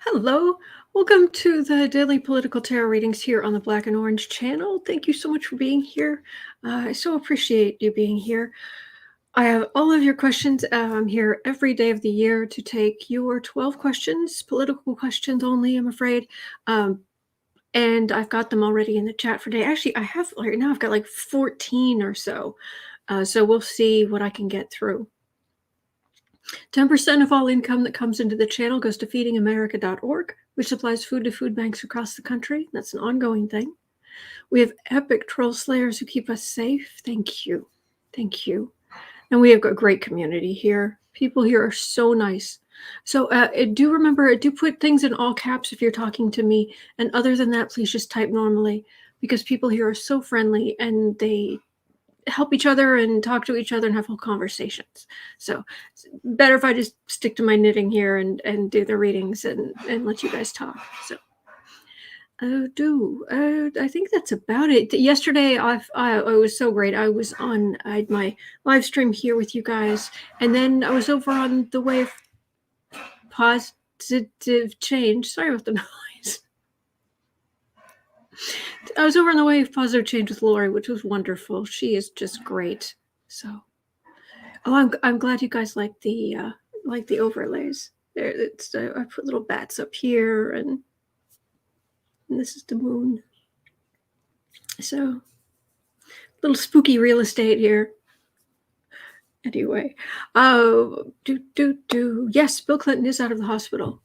Hello, welcome to the Daily Political Tarot Readings here on the Black and Orange channel. Thank you so much for being here. I so appreciate you being here. I have all of your questions. I'm here every day of the year to take your 12 questions, political questions only, I'm afraid. And I've got them already in the chat for today. Actually, I have right now, I've got like 14 or so. So we'll see what I can get through. 10% of all income that comes into the channel goes to feedingamerica.org, which supplies food to food banks across the country. That's an ongoing thing. We have epic troll slayers who keep us safe. Thank you. Thank you. And we have a great community here. People here are so nice. So do remember, do put things in all caps if you're talking to me. And other than that, please just type normally, because people here are so friendly and they help each other and talk to each other and have whole conversations. So it's better if I just stick to my knitting here and do the readings and let you guys talk. So I think that's about it. Yesterday it was so great. I had my live stream here with you guys, and then I was over on the Way of Positive Change. Sorry about the noise. I was over on the Way of Positive Change with Lori, which was wonderful. She is just great. So, I'm glad you guys like the overlays. There, I put little bats up here, and this is the moon. So, little spooky real estate here. Anyway, yes, Bill Clinton is out of the hospital,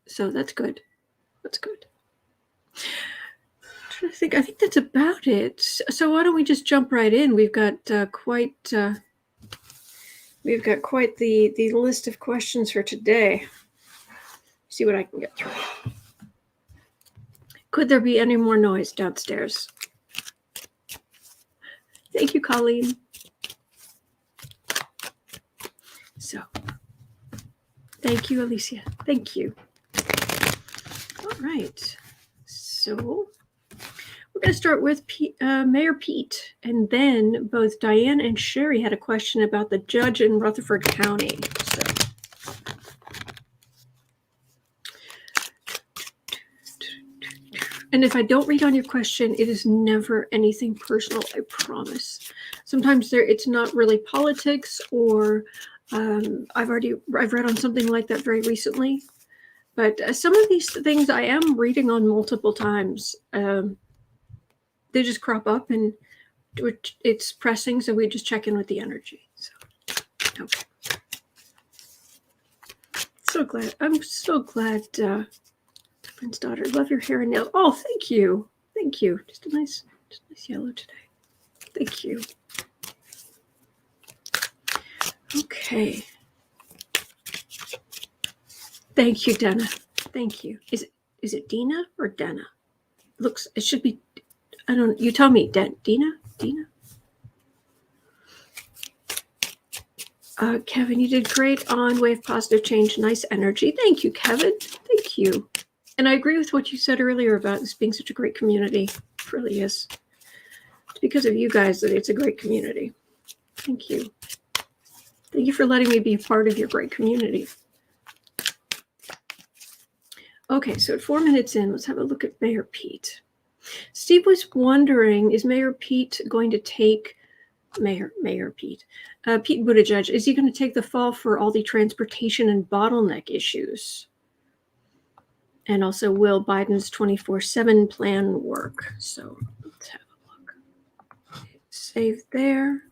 so that's good. That's good. I think that's about it. So why don't we just jump right in? We've got quite the list of questions for today. See what I can get through. Could there be any more noise downstairs? Thank you, Colleen. So, thank you, Alicia. Thank you. All right. So we're going to start with Mayor Pete, and then both Diane and Sherry had a question about the judge in Rutherford County. So, and if I don't read on your question, it is never anything personal, I promise. Sometimes it's not really politics, or I've read on something like that very recently. But some of these things I am reading on multiple times. They just crop up and it's pressing, so we just check in with the energy. So, okay. I'm so glad, Prince's daughter. Love your hair and nails. Oh, thank you. Thank you. Just a nice yellow today. Thank you. Okay. Thank you, Dana. Thank you. Is it Dina or Dana? It should be, I don't, you tell me, Dina? Kevin, you did great on Way of Positive Change. Nice energy. Thank you, Kevin. Thank you. And I agree with what you said earlier about this being such a great community. It really is. It's because of you guys that it's a great community. Thank you. Thank you for letting me be a part of your great community. Okay, so at 4 minutes in, let's have a look at Mayor Pete. Steve was wondering, is Mayor Pete going to take Pete Buttigieg, is he going to take the fall for all the transportation and bottleneck issues? And also, will Biden's 24/7 plan work? So let's have a look. Save there.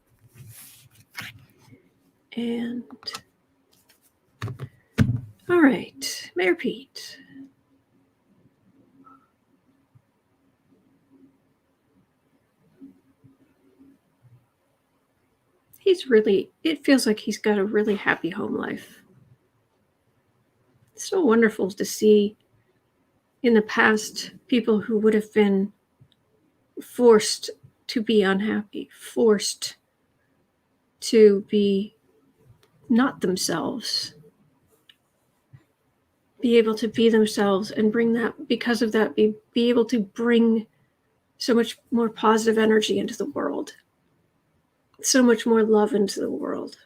And all right, Mayor Pete. It feels like he's got a really happy home life. It's so wonderful to see in the past people who would have been forced to be unhappy, forced to be not themselves, be able to be themselves and bring that, because of that, be able to bring so much more positive energy into the world. So much more love into the world.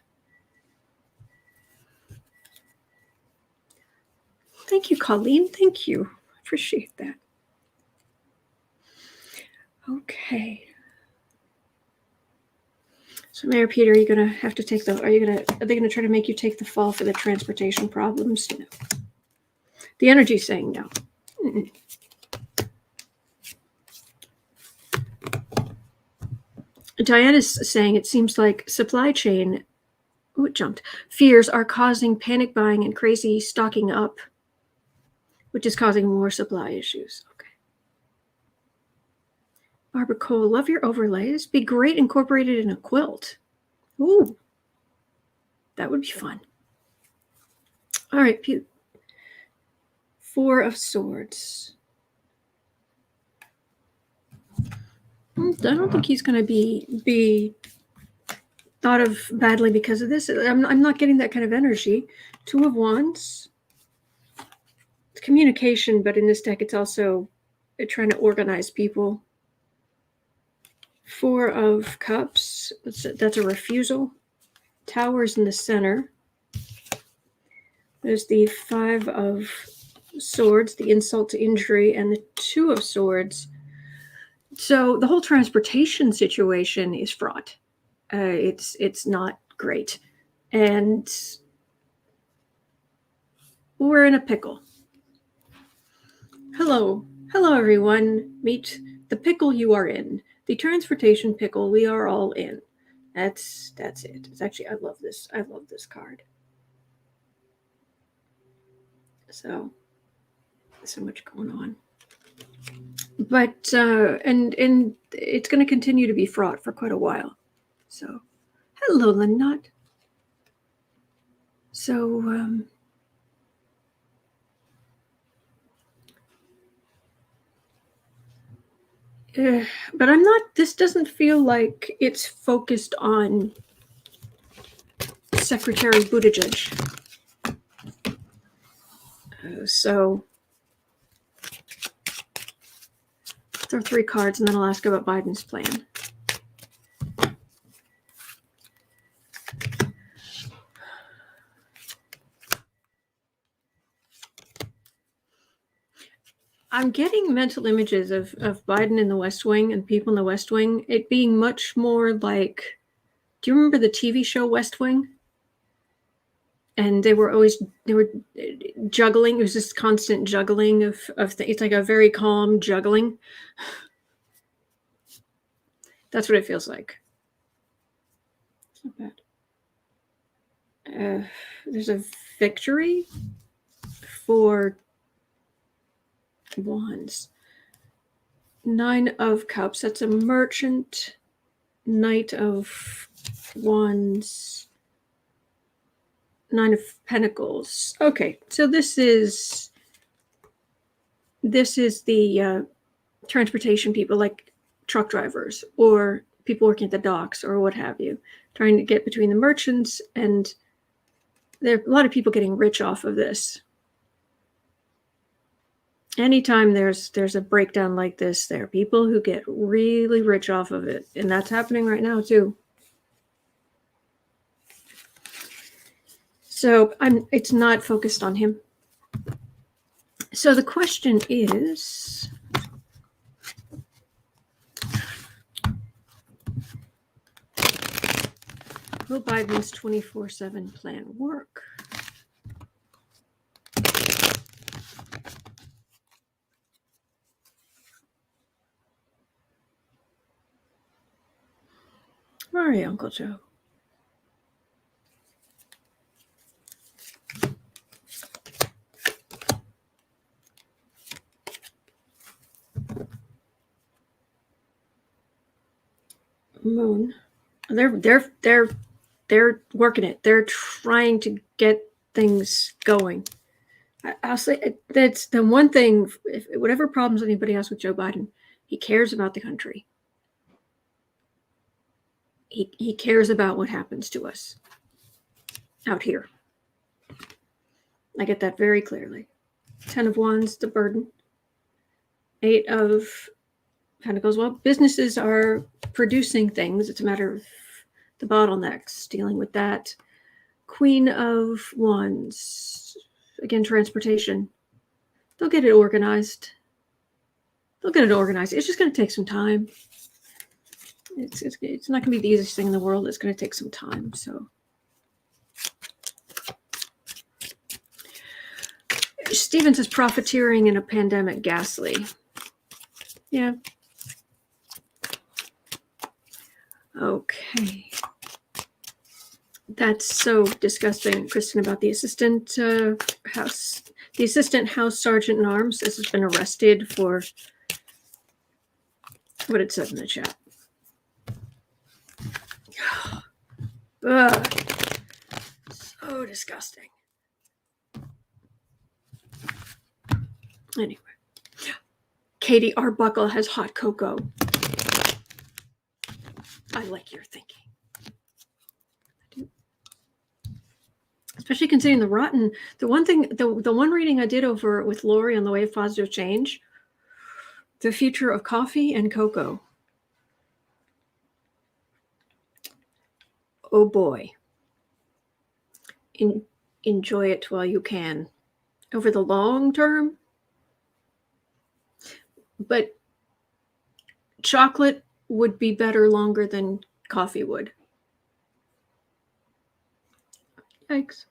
Thank you, Colleen. Thank you. Appreciate that. Okay. So, Mayor Peter, are you going to have to take are they going to try to make you take the fall for the transportation problems? No. The energy's saying no. Mm-mm. Diana's saying it seems like supply chain fears are causing panic buying and crazy stocking up, which is causing more supply issues. Okay. Barbara Cole, love your overlays. Be great incorporated in a quilt. Ooh, that would be fun. All right, Four of Swords. I don't think he's going to be thought of badly because of this. I'm not getting that kind of energy. Two of Wands. It's communication, but in this deck, it's also trying to organize people. Four of Cups. That's a refusal. Towers in the center. There's the Five of Swords, the insult to injury, and the Two of Swords. So the whole transportation situation is fraught. It's not great. And we're in a pickle. Hello, everyone. Meet the pickle you are in. The transportation pickle we are all in. That's it. It's actually, I love this card. So much going on. But and it's going to continue to be fraught for quite a while. So, hello, Lynette. So, but I'm not. This doesn't feel like it's focused on Secretary Buttigieg. So, throw three cards, and then I'll ask about Biden's plan. I'm getting mental images of Biden in the West Wing and people in the West Wing, it being much more like, do you remember the TV show West Wing? And they were juggling. It was this constant juggling of things. It's like a very calm juggling. That's what it feels like. It's not bad. There's a victory for Wands. Nine of Cups. That's a merchant. Knight of Wands. Nine of Pentacles. Okay, so this is the transportation people, like truck drivers or people working at the docks or what have you, trying to get between the merchants, and there are a lot of people getting rich off of this. Anytime there's a breakdown like this, there are people who get really rich off of it, and that's happening right now too. So it's not focused on him. So the question is, will Biden's 24/7 plan work? Where are you, Uncle Joe? Moon. They're working it. They're trying to get things going. I'll say that's the one thing. If whatever problems anybody has with Joe Biden, he cares about the country. He cares about what happens to us out here. I get that very clearly. 10 of Wands, the burden. 8 of Pentacles. Well, businesses are producing things. It's a matter of the bottlenecks, dealing with that. Queen of Wands. Again, transportation. They'll get it organized. They'll get it organized. It's just going to take some time. It's not going to be the easiest thing in the world. It's going to take some time. So Stephen says profiteering in a pandemic ghastly. Yeah. Okay. That's so disgusting, Kristen, about the assistant house sergeant in arms. This has been arrested for what it says in the chat. Ugh. So disgusting. Anyway, Katie Arbuckle has hot cocoa. I like your thinking. I do. Especially considering the one reading I did over with Lori on the way of positive change, the future of coffee and cocoa. Oh boy. Enjoy it while you can. Over the long term, but chocolate would be better longer than coffee would. Yikes.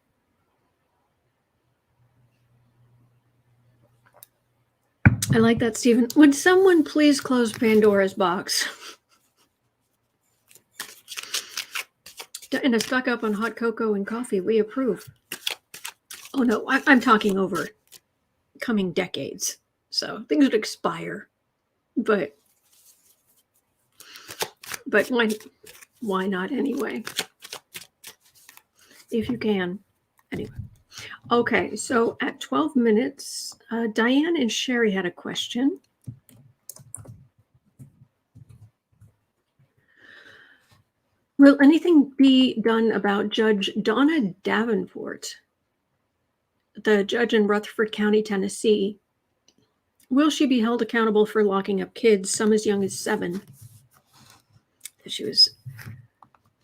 I like that, Stephen. Would someone please close Pandora's box? And a stock up on hot cocoa and coffee. We approve. Oh no, I'm talking over coming decades. So things would expire. But why not anyway? If you can. Anyway. Okay, so at 12 minutes, Diane and Sherry had a question. Will anything be done about Judge Donna Davenport, the judge in Rutherford County, Tennessee? Will she be held accountable for locking up kids, some as young as 7, that she was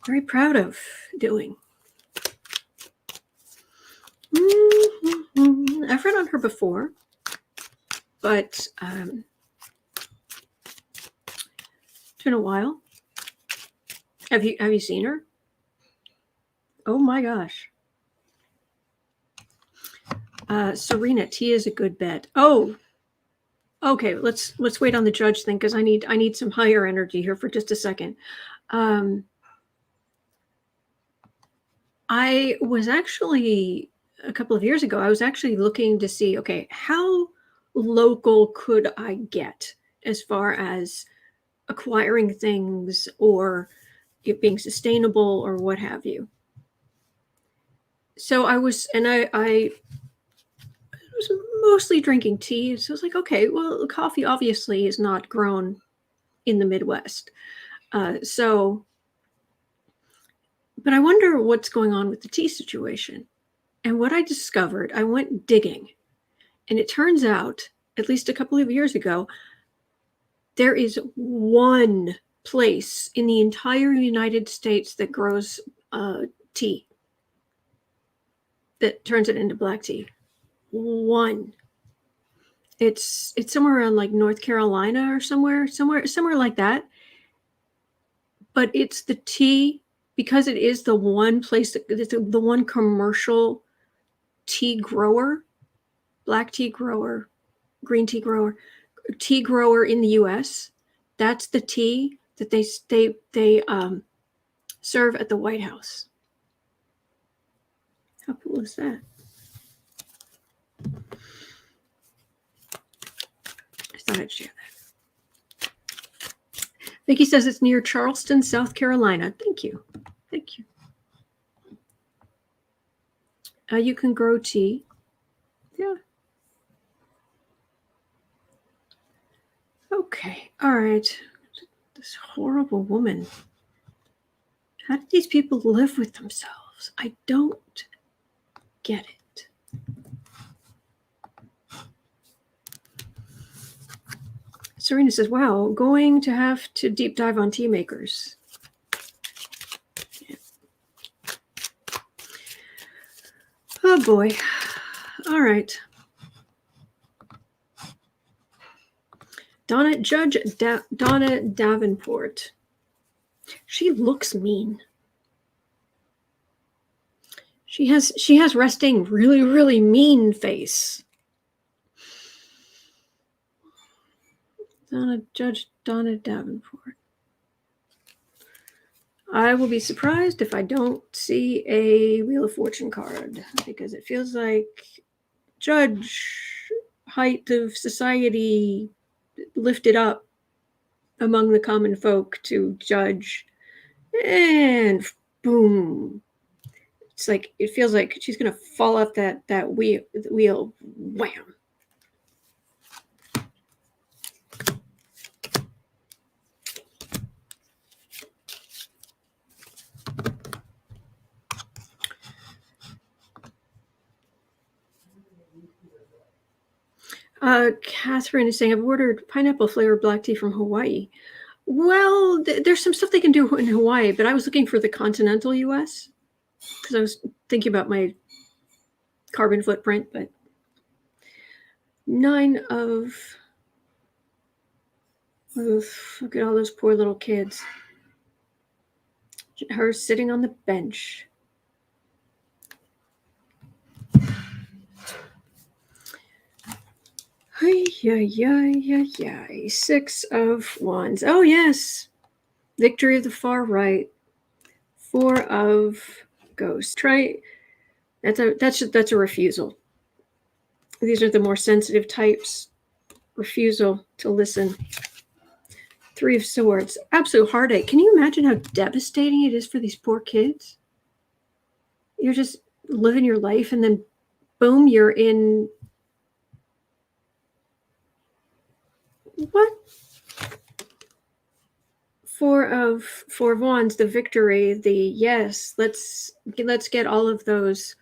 very proud of doing? I've read on her before, but it's been a while. Have you seen her? Oh my gosh. Serena, tea is a good bet. Oh, okay. Let's wait on the judge thing because I need some higher energy here for just a second. I was actually a couple of years ago. I was actually looking to see, okay, how local could I get as far as acquiring things or it being sustainable or what have you. So I was mostly drinking tea. So I was like, okay, well, coffee obviously is not grown in the Midwest. But I wonder what's going on with the tea situation. And what I discovered, I went digging. And it turns out, at least a couple of years ago, there is one place in the entire United States that grows tea, that turns it into black tea. One. It's somewhere around like North Carolina or somewhere like that. But it's the tea, because it is the one place, it's the one commercial tea grower, black tea grower, green tea grower in the U.S. That's the tea that they serve at the White House. How cool is that? I thought I'd share that. Vicky says it's near Charleston, South Carolina. Thank you. Thank you. You can grow tea. Yeah. Okay. All right. This horrible woman. How did these people live with themselves? I don't get it. Serena says, wow, going to have to deep dive on tea makers. Yeah. Oh boy. All right. Judge Donna Davenport. She looks mean. She has resting really, really mean face. Judge Donna Davenport. I will be surprised if I don't see a Wheel of Fortune card, because it feels like judge, height of society lifted up among the common folk to judge, and boom. It's like, it feels like she's going to fall off that wheel. Wham. Catherine is saying, I've ordered pineapple flavored black tea from Hawaii. Well, there's some stuff they can do in Hawaii, but I was looking for the continental U.S. because I was thinking about my carbon footprint. But 9 of look at all those poor little kids. Her sitting on the bench. Ay. 6 of Wands. Oh yes, victory of the far right. 4 of Ghosts. Try. That's a refusal. These are the more sensitive types. Refusal to listen. 3 of Swords. Absolute heartache. Can you imagine how devastating it is for these poor kids? You're just living your life, and then boom, you're in. What? 4 of Wands, the victory, the yes, let's get all of those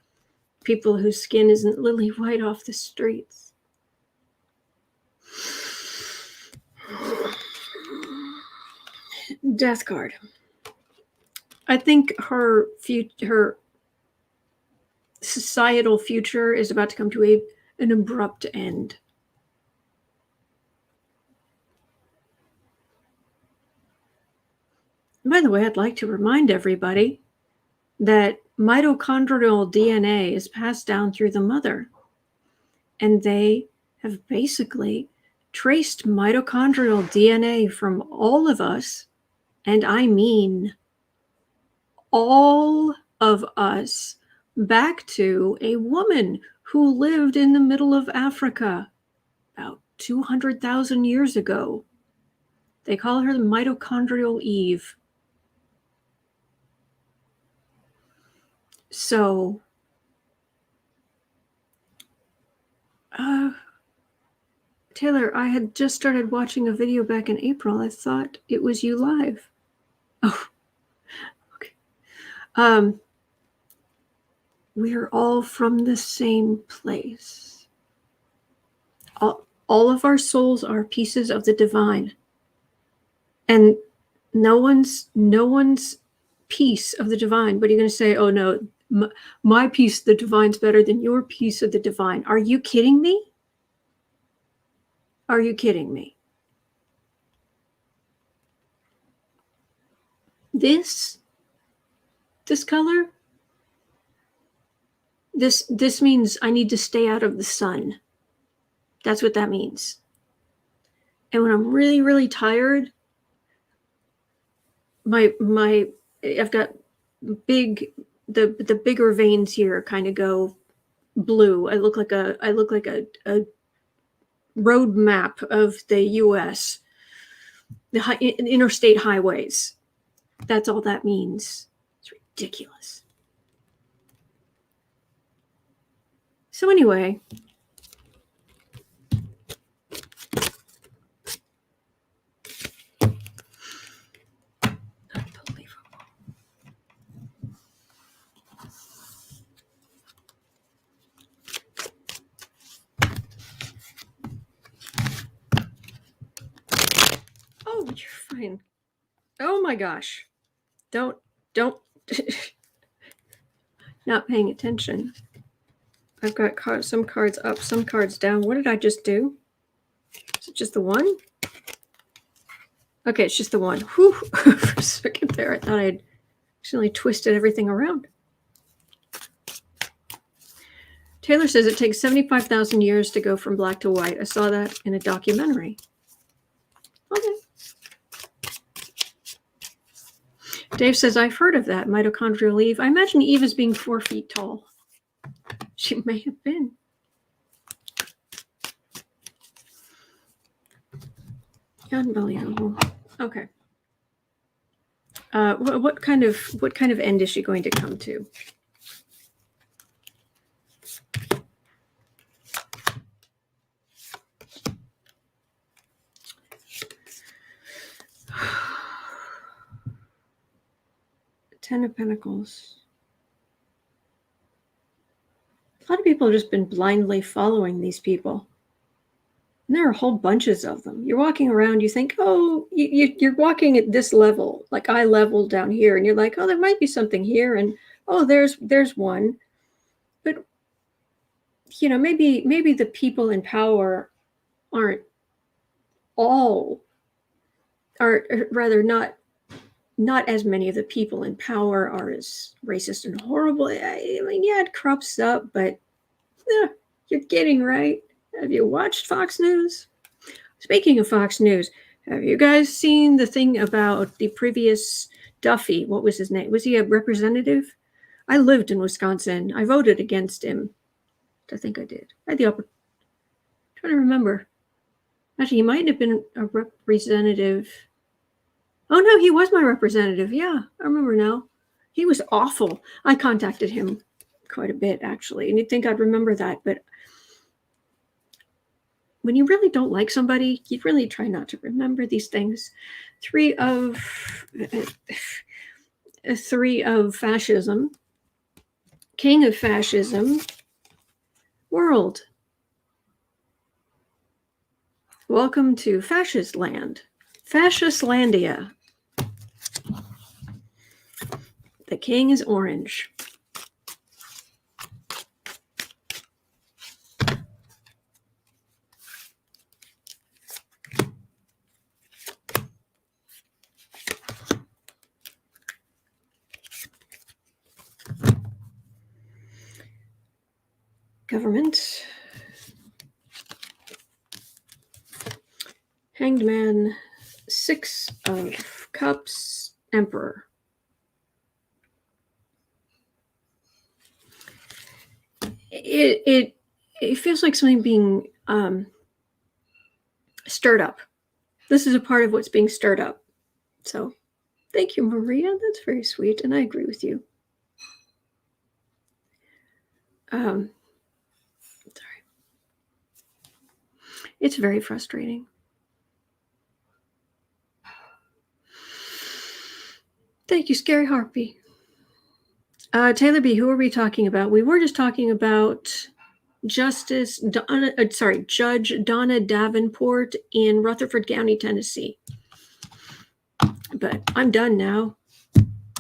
people whose skin isn't lily white off the streets. Death card. I think her societal future is about to come to an abrupt end. By the way, I'd like to remind everybody that mitochondrial DNA is passed down through the mother. And they have basically traced mitochondrial DNA from all of us, and I mean all of us, back to a woman who lived in the middle of Africa about 200,000 years ago. They call her the mitochondrial Eve. So, Taylor, I had just started watching a video back in April. I thought it was you live. Oh, okay. We're all from the same place. All of our souls are pieces of the divine. And no one's piece of the divine. But you're going to say, oh no, my piece of the divine's better than your piece of the divine. Are you kidding me? Are you kidding me? This color, this means I need to stay out of the sun. That's what that means. And when I'm really, really tired, I've got the bigger veins here kind of go blue. I look like a road map of the U.S. The interstate highways. That's all that means. It's ridiculous. So anyway, unbelievable. Oh, you're fine. Oh my gosh. Don't not paying attention. I've got some cards up, some cards down. What did I just do? Is it just the one? Okay, it's just the one. Whew, for a second there, I thought I'd accidentally twisted everything around. Taylor says it takes 75,000 years to go from black to white. I saw that in a documentary. Okay. Dave says, I've heard of that, mitochondrial Eve. I imagine Eve as being 4 feet tall. She may have been. Unbelievable. Okay. What kind of end is she going to come to? Ten of Pentacles. A lot of people have just been blindly following these people. And there are whole bunches of them. You're walking around, you think, oh, you're walking at this level, like eye level down here, and you're like, oh, there might be something here, and oh, there's one. But you know, maybe the people in power aren't all, or rather not as many of the people in power are as racist and horrible. I mean, yeah, it crops up, but you're kidding, right? Have you watched Fox News? Speaking of Fox News, have you guys seen the thing about the previous Duffy? What was his name? Was he a representative? I lived in Wisconsin. I voted against him. I think I did. I had the opportunity. Trying to remember. Actually, he might have been a representative. Oh, no, he was my representative. Yeah, I remember now. He was awful. I contacted him quite a bit, actually. And you'd think I'd remember that, but when you really don't like somebody, you really try not to remember these things. Three of fascism, king of fascism, world. Welcome to fascist land, Fascistlandia. The king is orange. Government. Hanged man, 6 of Cups, Emperor. It feels like something being stirred up. This is a part of what's being stirred up. So, thank you, Maria. That's very sweet, and I agree with you. Sorry. It's very frustrating. Thank you, Scary Harpy. Taylor B., who are we talking about? We were just talking about Judge Donna Davenport in Rutherford County, Tennessee. But I'm done now.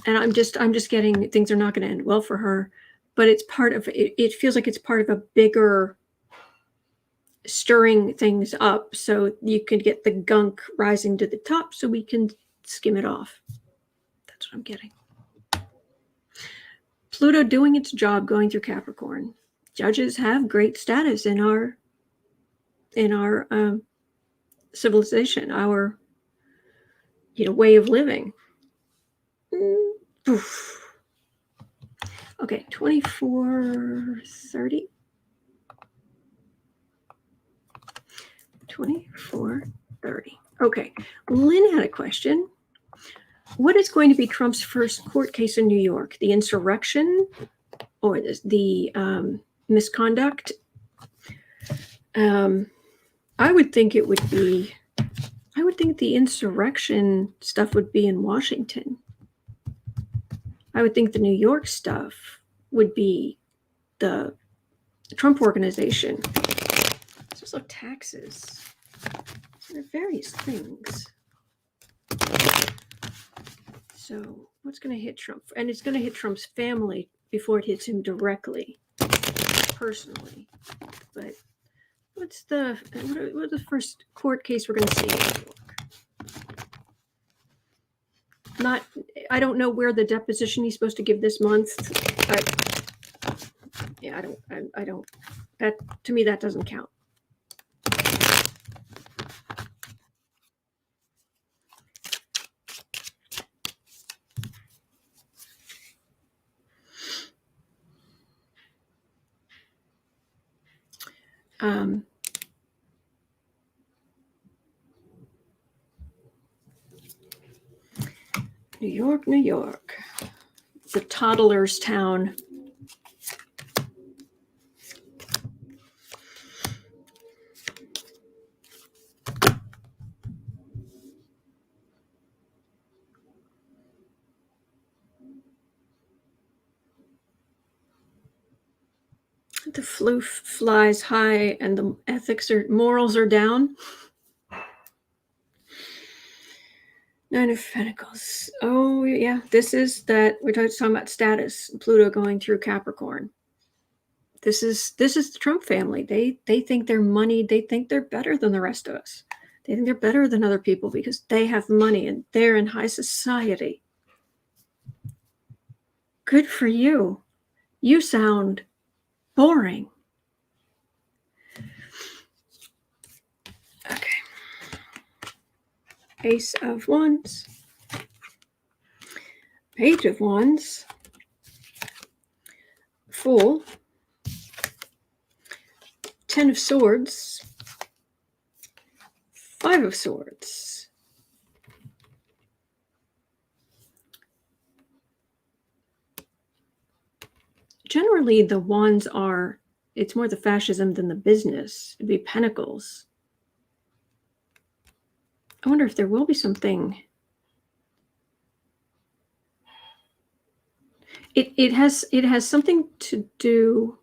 And I'm just getting, things are not going to end well for her. But it's part of, it feels like it's part of a bigger stirring things up so you can get the gunk rising to the top so we can skim it off. That's what I'm getting. Pluto doing its job going through Capricorn. Judges have great status in our civilization, our way of living. Okay, 2430. 2430. Okay, Lynn had a question. What is going to be Trump's first court case in New York? The insurrection or the misconduct? I would think it would be, I would think the insurrection stuff would be in Washington. I would think the New York stuff would be the Trump organization. There's also taxes. There are various things. So what's going to hit Trump? And it's going to hit Trump's family before it hits him directly, personally. But what's the first court case we're going to see in New York? I don't know where the deposition he's supposed to give this month. Yeah, I don't, that, to me, that doesn't count. New York, New York, the toddler's town. The flu flies high and the morals are down. Nine of Pentacles. Oh, yeah. This is that we're talking about status. Pluto going through Capricorn. This is the Trump family. They think they're money. They think they're better than the rest of us. They think they're better than other people because they have money and they're in high society. Good for you. You sound boring. Okay. Ace of Wands, Page of Wands, Fool, Ten of Swords, Five of Swords, generally the wands are, it's more the fascism than the business. It'd be Pentacles. I wonder if there will be something. It has something to do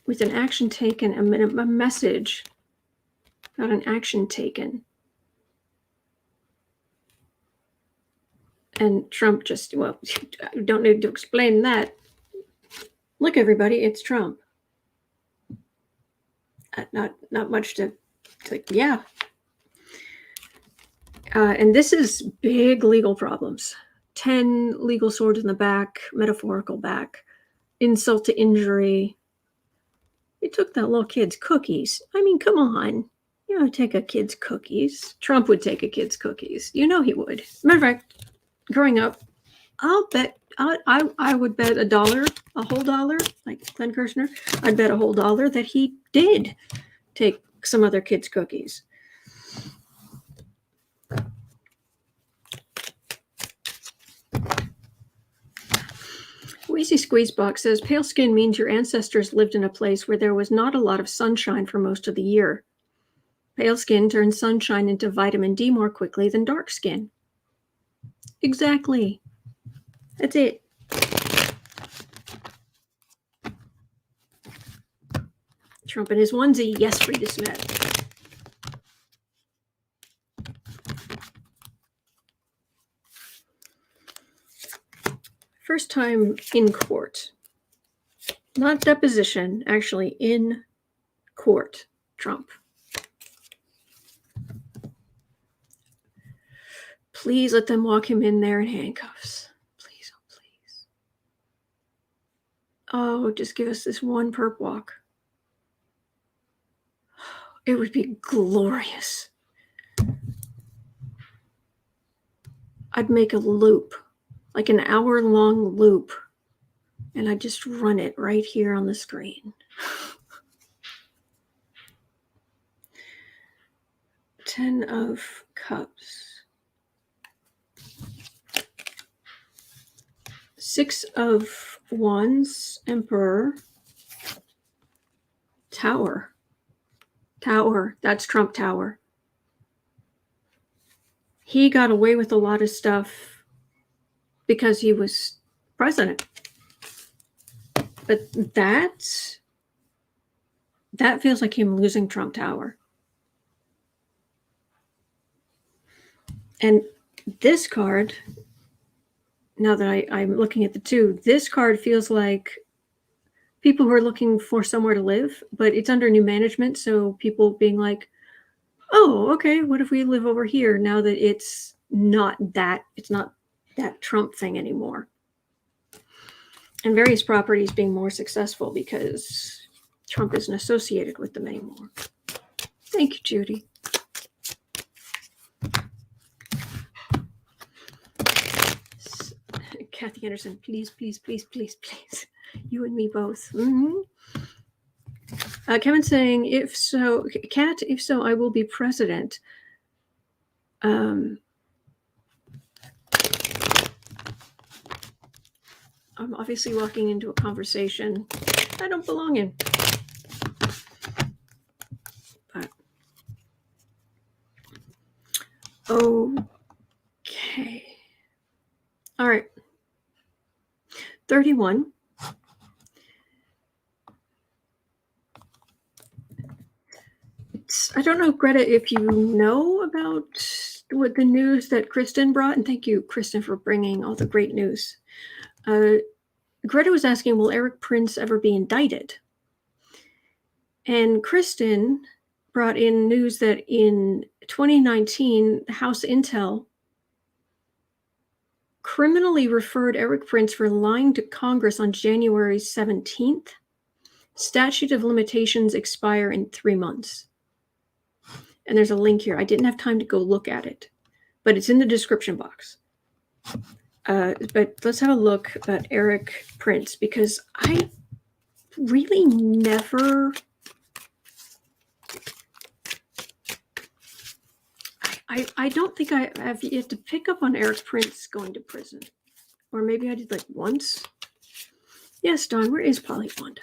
with an action taken, a message, not an action taken. And Trump just, well, I don't need to explain that. Look, everybody, it's Trump. Not much to yeah. And this is big legal problems. 10 legal swords in the back, metaphorical back, insult to injury. They took that little kid's cookies. I mean, come on. You know, take a kid's cookies. Trump would take a kid's cookies. You know he would. Matter of fact, growing up, I'll bet, I would bet $1, a whole dollar, like Glenn Kirshner, I'd bet a whole dollar that he did take some other kid's cookies. Wheezy Squeeze Box says, pale skin means your ancestors lived in a place where there was not a lot of sunshine for most of the year. Pale skin turns sunshine into vitamin D more quickly than dark skin. Exactly. That's it. Trump in his onesie. Yes, Frida Smith. First time in court. Not deposition, actually in court, Trump. Please let them walk him in there in handcuffs. Please, oh please. Oh, just give us this one perp walk. It would be glorious. I'd make a loop, like an hour-long loop, and I'd just run it right here on the screen. 10 of Cups. 6 of Wands, Emperor, Tower. Tower, that's Trump Tower. He got away with a lot of stuff because he was president. But that feels like him losing Trump Tower. And this card, now that I'm looking at the two, this card feels like people who are looking for somewhere to live, but it's under new management. So people being like, oh, okay, what if we live over here now that it's it's not that Trump thing anymore. And various properties being more successful because Trump isn't associated with them anymore. Thank you, Judy. Kathy Anderson, please, please, please, please, please. You and me both. Mm-hmm. Kevin saying, if so, Kat, if so, I will be president. I'm obviously walking into a conversation I don't belong in. But okay. All right. 31. I don't know, Greta, if you know about what the news that Kristen brought, and thank you, Kristen, for bringing all the great news. Greta was asking, will Erik Prince ever be indicted? And Kristen brought in news that in 2019, House Intel criminally referred Erik Prince for lying to Congress on January 17th. Statute of limitations expire in 3 months. And there's a link here. I didn't have time to go look at it, but it's in the description box. But let's have a look at Erik Prince, because I really never... I don't think I have yet to pick up on Erik Prince going to prison. Or maybe I did like once. Yes, Don, where is Polly Wanda?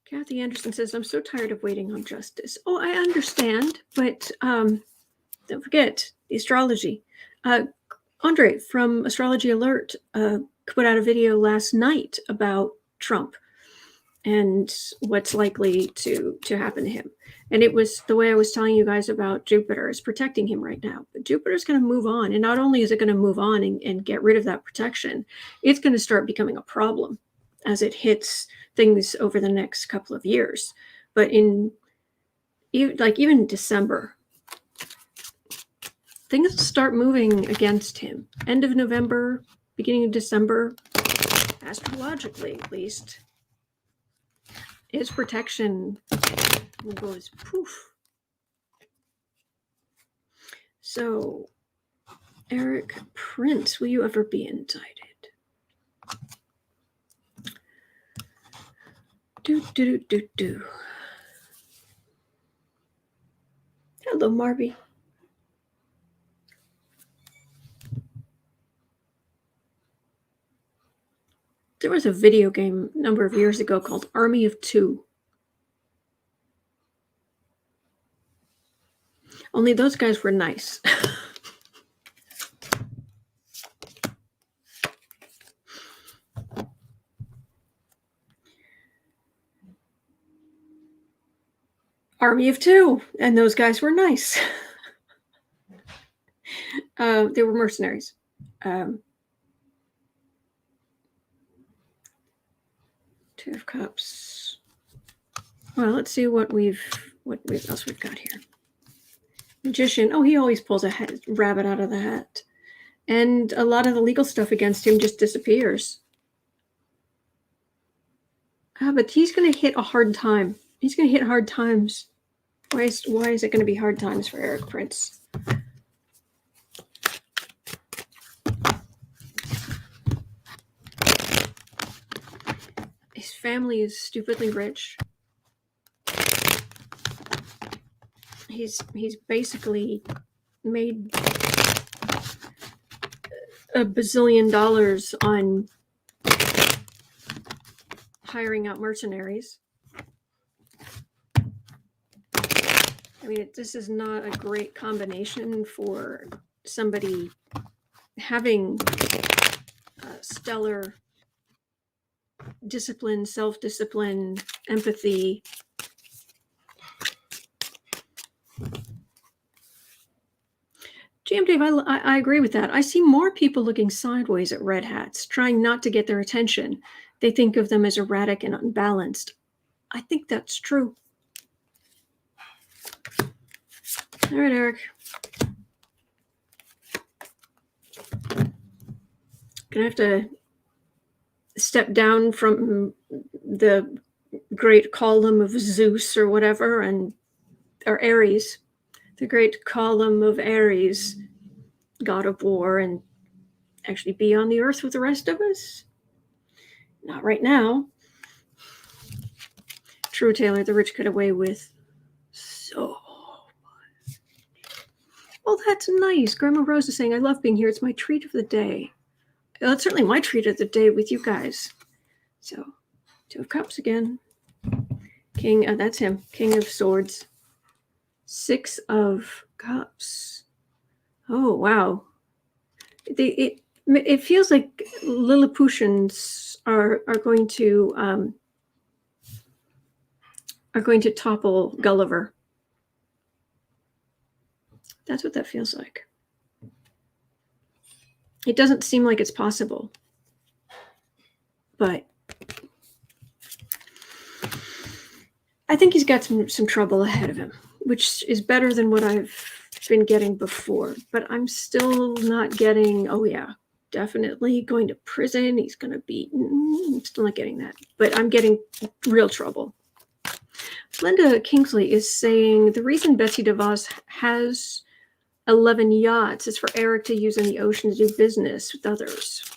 Kathy Anderson says, I'm so tired of waiting on justice. Oh, I understand, but don't forget the astrology. Andre from Astrology Alert put out a video last night about Trump and what's likely to happen to him. And it was the way I was telling you guys about Jupiter is protecting him right now. But Jupiter's going to move on. And not only is it going to move on and get rid of that protection, it's going to start becoming a problem as it hits things over the next couple of years. But even December, things start moving against him. End of November, beginning of December, astrologically at least, his protection goes poof. So, Erik Prince, will you ever be indicted? Do. Hello, Marby. There was a video game a number of years ago called Army of Two. Only those guys were nice. Army of Two, and those guys were nice. They were mercenaries. Two of Cups. Well, let's see what else we've got here. Magician. Oh, he always pulls a rabbit out of the hat. And a lot of the legal stuff against him just disappears. But he's going to hit a hard time. He's going to hit hard times. Why is it going to be hard times for Erik Prince? His family is stupidly rich. He's basically made $1 bazillion on hiring out mercenaries. I mean, this is not a great combination for somebody having stellar discipline, self-discipline, empathy. GM Dave, I agree with that. I see more people looking sideways at red hats, trying not to get their attention. they think of them as erratic and unbalanced. I think that's true. All right, Erik. Gonna have to step down from the great column of Zeus or whatever, or Ares, the great column of Ares, god of war, and actually be on the earth with the rest of us? Not right now. True, Taylor, the rich get away with so much. Well, that's nice. Grandma Rose is saying, I love being here. It's my treat of the day. Well, it's certainly my treat of the day with you guys. So, 2 of Cups again. King, that's him. King of Swords. 6 of Cups. Oh, wow. It feels like Lilliputians are going to topple Gulliver. That's what that feels like. It doesn't seem like it's possible, but I think he's got some trouble ahead of him, which is better than what I've been getting before. But I'm still not getting, oh yeah, definitely going to prison. He's going to be, I'm still not getting that. But I'm getting real trouble. Linda Kingsley is saying the reason Betsy DeVos has 11 yachts is for Erik to use in the ocean to do business with others.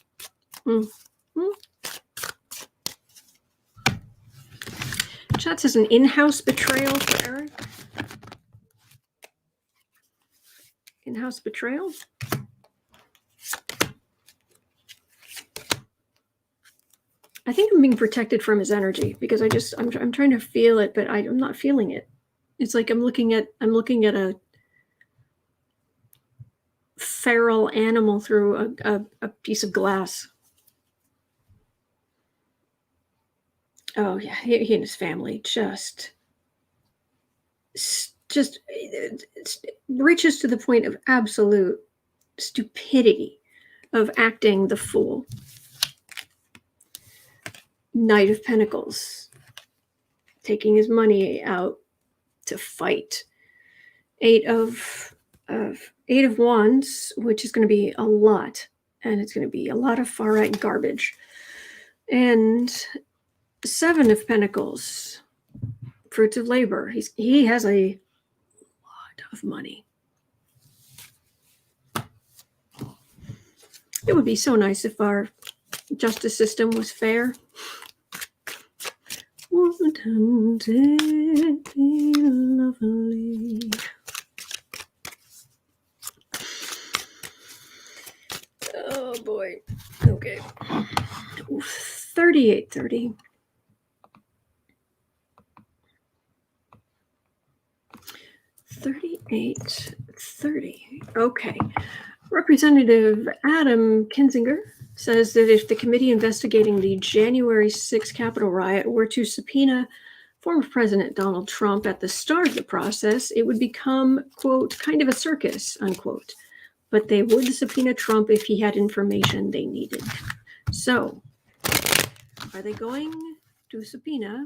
Chat says an in-house betrayal for Erik. In-house betrayal? I think I'm being protected from his energy because I'm trying to feel it, but I'm not feeling it. It's like I'm looking at a feral animal through a piece of glass. Oh yeah, he and his family just reaches to the point of absolute stupidity of acting the fool. Knight of Pentacles, taking his money out to fight. 8 of Wands, which is going to be a lot, and it's going to be a lot of far right garbage. And 7 of Pentacles, fruits of labor. He has a lot of money. It would be so nice if our justice system was fair. Wouldn't it be lovely? Oh boy. Okay. 3830. 3830. Okay. Representative Adam Kinzinger says that if the committee investigating the January 6th Capitol riot were to subpoena former President Donald Trump at the start of the process, it would become, quote, kind of a circus, unquote. But they would subpoena Trump if he had information they needed. So, are they going to subpoena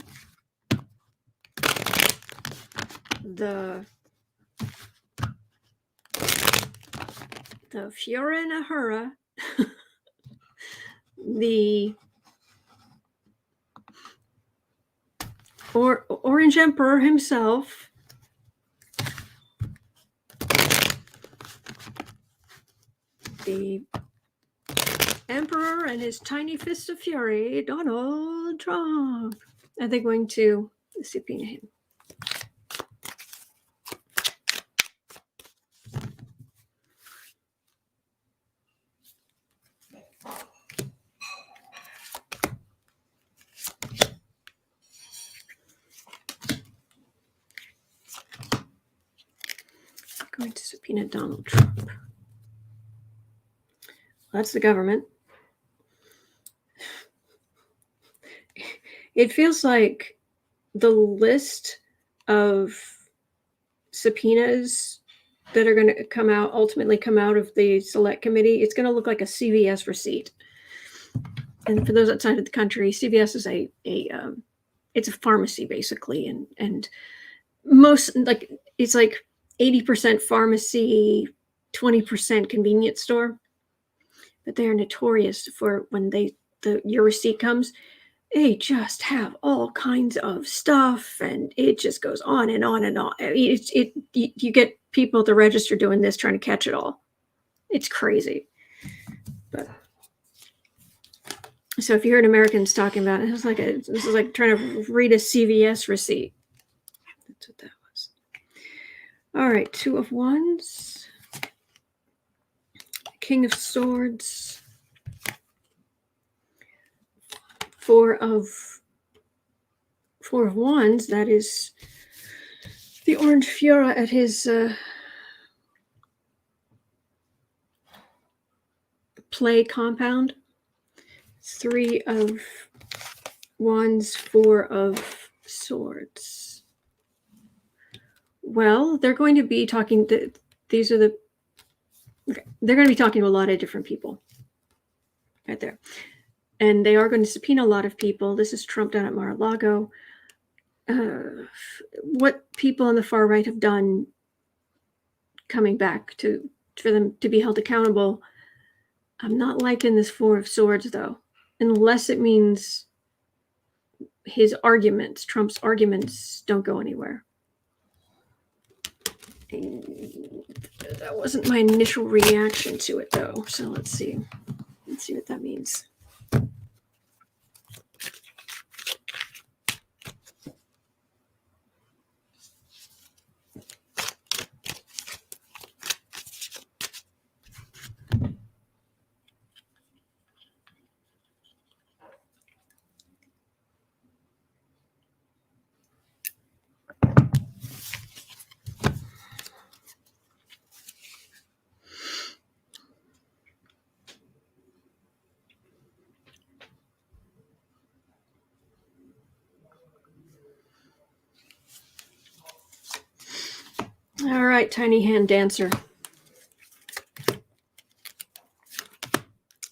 the Fiora Nahura, the Orange Emperor himself, the Emperor and his tiny fist of fury, Donald Trump? Are they going to subpoena him? Going to subpoena Donald Trump. Well, that's the government. It feels like the list of subpoenas that are going to ultimately come out of the select committee, it's going to look like a CVS receipt. And for those outside of the country, CVS is it's a pharmacy basically, and most it's like 80% pharmacy, 20% convenience store. But they are notorious for when your receipt comes, they just have all kinds of stuff, and it just goes on and on and on. I mean, you get people at the register doing this, trying to catch it all. It's crazy. But so if you heard Americans talking about it, this is like trying to read a CVS receipt. That's what that was. All right, 2 of Wands, King of Swords, 4 of Wands. That is the Orange Fiora at his play compound. 3 of Wands, 4 of Swords. Well, they're going to be talking. They're going to be talking to a lot of different people right there. And they are going to subpoena a lot of people. This is Trump down at Mar-a-Lago. What people on the far right have done coming back for them to be held accountable. I'm not liking this 4 of Swords, though, unless it means Trump's arguments, don't go anywhere. And that wasn't my initial reaction to it, though. So let's see what that means. All right, tiny hand dancer.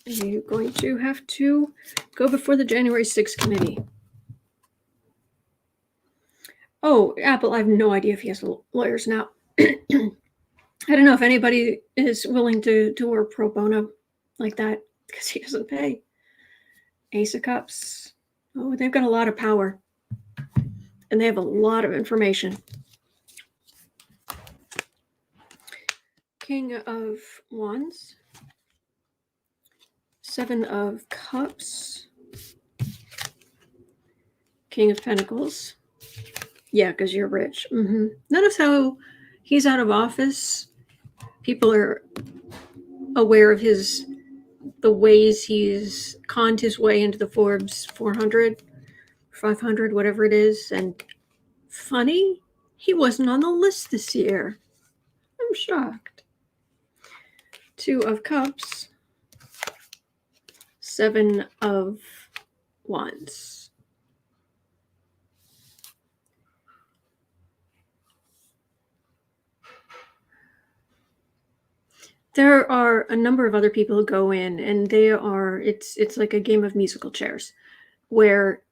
You're going to have to go before the January 6th committee. Oh, Apple, I have no idea if he has lawyers now. I don't know if anybody is willing to work pro bono like that because he doesn't pay. Ace of Cups. Oh, they've got a lot of power. And they have a lot of information. King of Wands. 7 of Cups. King of Pentacles. Yeah, because you're rich. Notice how he's out of office. People are aware of the ways he's conned his way into the Forbes 400, 500, whatever it is. And funny, he wasn't on the list this year. I'm shocked. 2 of Cups. 7 of Wands. There are a number of other people who go in, and it's like a game of musical chairs, where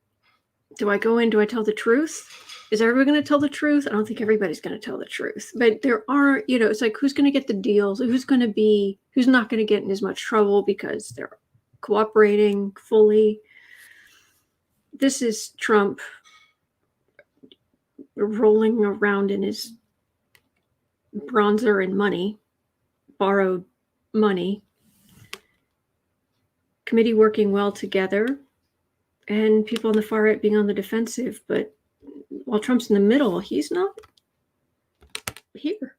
do I go in? Do I tell the truth? Is everybody going to tell the truth? I don't think everybody's going to tell the truth, but there are, it's like, who's going to get the deals? Who's not going to get in as much trouble because they're cooperating fully? This is Trump rolling around in his bronzer and money. Borrowed money, committee working well together, and people on the far right being on the defensive. But while Trump's in the middle, he's not here.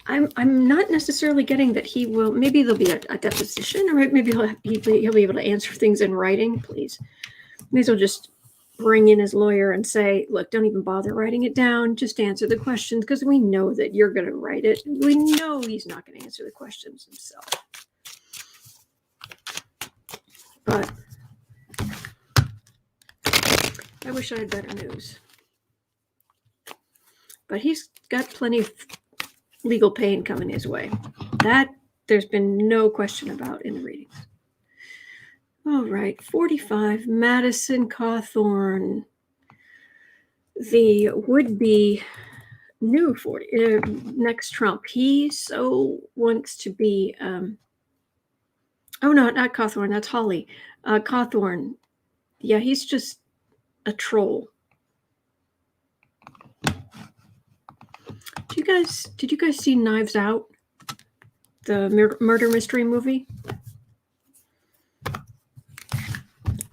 I'm not necessarily getting that he will. Maybe there'll be a deposition, or maybe he'll be able to answer things in writing. Please, may as well just bring in his lawyer and say, look, don't even bother writing it down. Just answer the questions, because we know that you're going to write it. We know he's not going to answer the questions himself. But I wish I had better news. But he's got plenty of legal pain coming his way. That there's been no question about in the readings. All right, 45, Madison Cawthorn, the would-be new next Trump. He so wants to be, oh no, not Cawthorn, that's Holly. Cawthorn, yeah, he's just a troll. Did you guys see Knives Out, the murder mystery movie?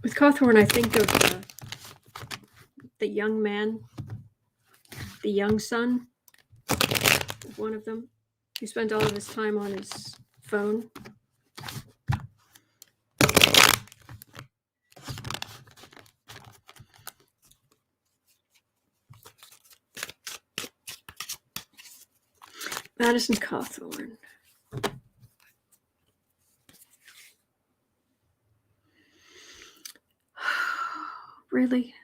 With Cawthorn, I think of the young man, the young son of one of them, who spent all of his time on his phone. Madison Cawthorn. Really?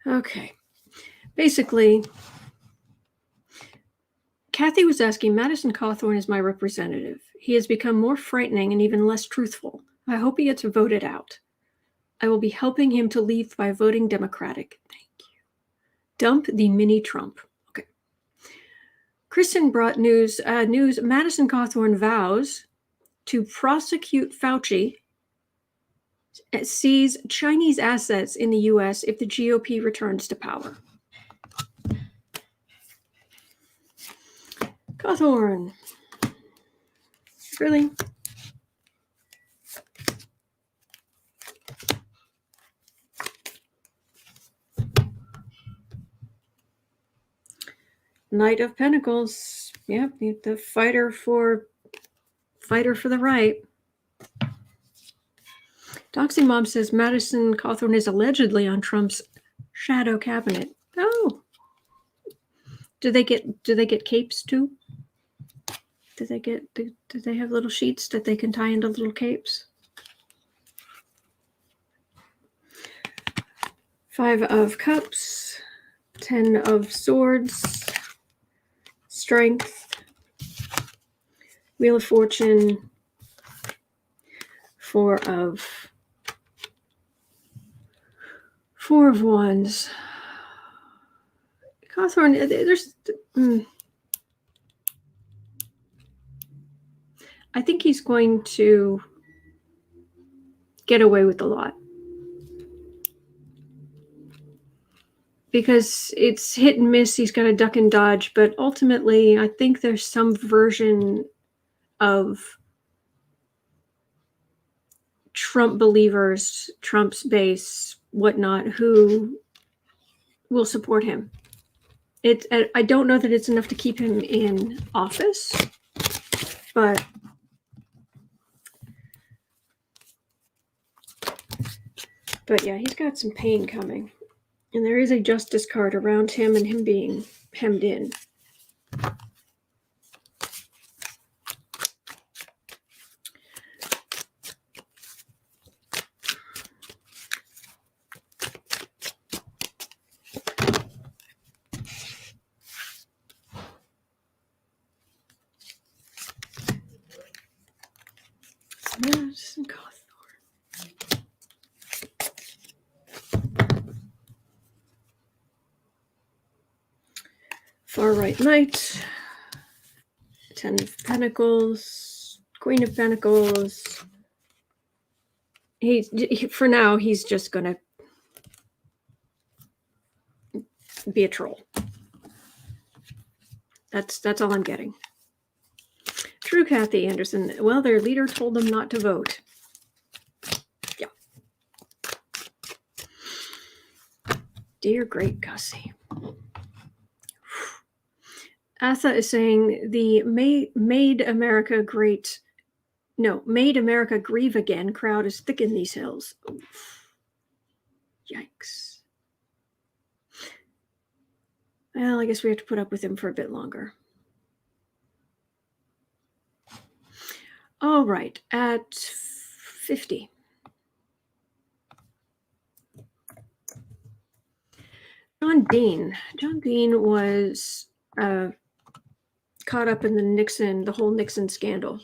Okay. Basically, Kathy was asking, Madison Cawthorn is my representative. He has become more frightening and even less truthful. I hope he gets voted out. I will be helping him to leave by voting Democratic. Thank you. Dump the mini Trump. Okay. Kristen brought news. Madison Cawthorn vows to prosecute Fauci, seize Chinese assets in the U.S. if the GOP returns to power. Cawthorn. Really? Knight of Pentacles. Yep, the fighter for the right. Doxy Mom says Madison Cawthorn is allegedly on Trump's shadow cabinet. Oh. Do they get capes too? Do they have little sheets that they can tie into little capes? 5 of Cups, 10 of Swords, Strength, Wheel of Fortune, 4 of Wands. Cawthorn, there's... I think he's going to get away with a lot. Because it's hit and miss, he's got to duck and dodge, but ultimately I think there's some version of Trump believers, Trump's base, whatnot, who will support him. I don't know that it's enough to keep him in office, but yeah, he's got some pain coming. And there is a justice card around him and him being hemmed in. Madison Cawthorn. Far right knight, 10 of Pentacles, Queen of Pentacles. For now, he's just gonna be a troll. That's all I'm getting. True, Kathy Anderson. Well, their leader told them not to vote. Yeah. Dear great Gussie. Atha is saying the Made America Grieve Again crowd is thick in these hills. Oof. Yikes. Well, I guess we have to put up with him for a bit longer. All right, at 50. John Dean was caught up in the whole Nixon scandal.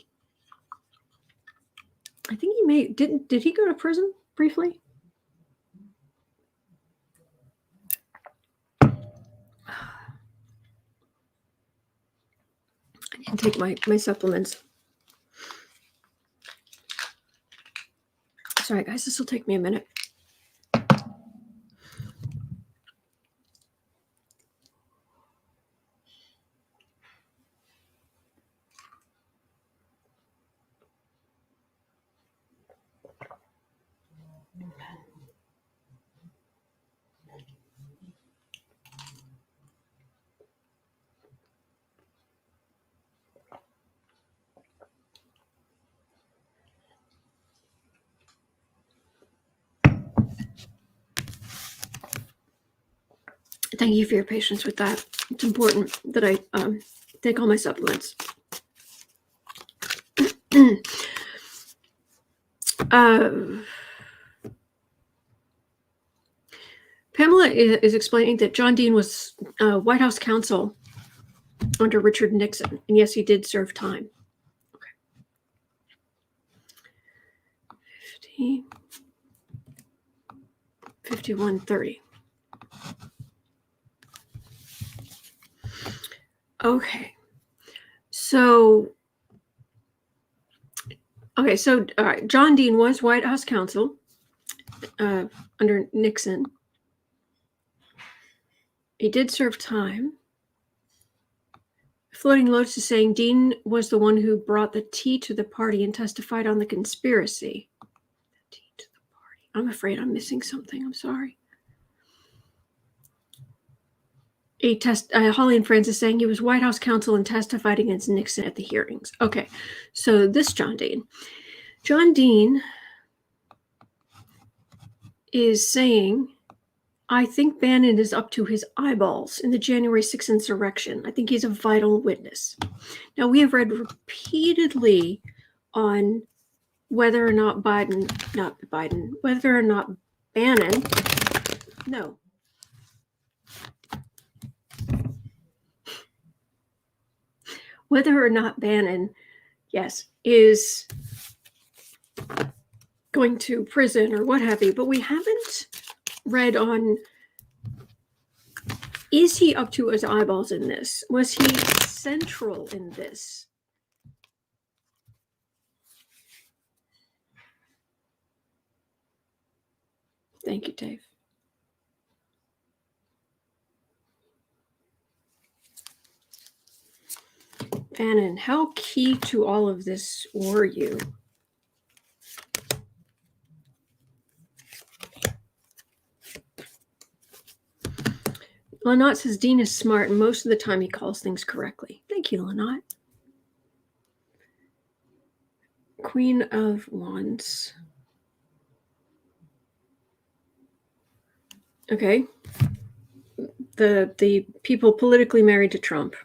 did he go to prison briefly? I need to take my supplements. Sorry, guys, this will take me a minute. Thank you for your patience with that. It's important that I take all my supplements. Pamela is explaining that John Dean was White House counsel under Richard Nixon, and yes, he did serve time. Okay. 5130. Okay. So all right, John Dean was White House counsel under Nixon. He did serve time. Floating Lotus is saying Dean was the one who brought the tea to the party and testified on the conspiracy. The tea to the party. I'm afraid I'm missing something. I'm sorry. Holly and Friends is saying he was White House counsel and testified against Nixon at the hearings. Okay, so this John Dean. John Dean is saying, I think Bannon is up to his eyeballs in the January 6th insurrection. I think he's a vital witness. Now, we have read repeatedly on whether or not Bannon, yes, is going to prison or what have you, but we haven't read on, is he up to his eyeballs in this? Was he central in this? Thank you, Dave. Bannon, how key to all of this were you? Lanot says Dean is smart, and most of the time he calls things correctly. Thank you, Lanot. Queen of Wands. Okay. The people politically married to Trump,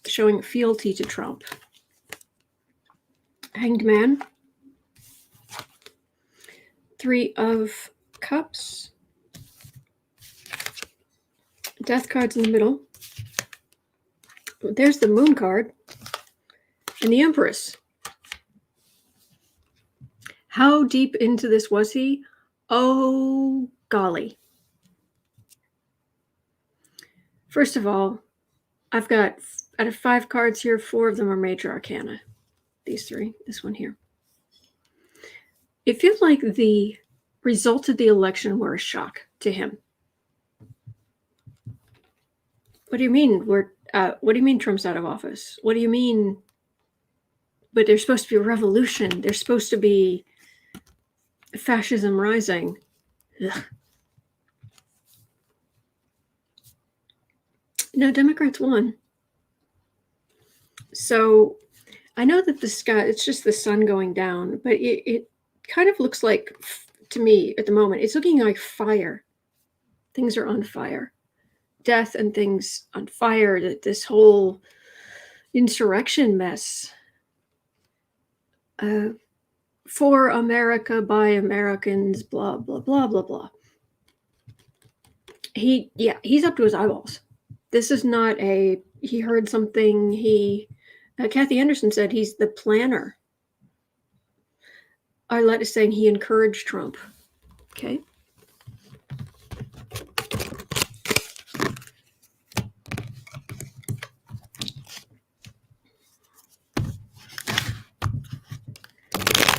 showing fealty to Trump. Hanged Man. Three of Cups. Death card's in the middle. There's the Moon card. And the Empress. How deep into this was he? Oh, golly. First of all, I've got, out of 5 cards here, 4 of them are major arcana. These 3, this one here. It feels like the results of the election were a shock to him. What do you mean what do you mean Trump's out of office? What do you mean? But there's supposed to be a revolution. There's supposed to be fascism rising. Ugh. No, Democrats won. So I know that the sky, it's just the sun going down, but it kind of looks like, to me at the moment, it's looking like fire. Things are on fire. Death and things on fire, that this whole insurrection mess. For America, by Americans, blah, blah, blah, blah, blah. He's up to his eyeballs. This is not he heard something, Kathy Anderson said he's the planner. Arlette is saying he encouraged Trump. Okay.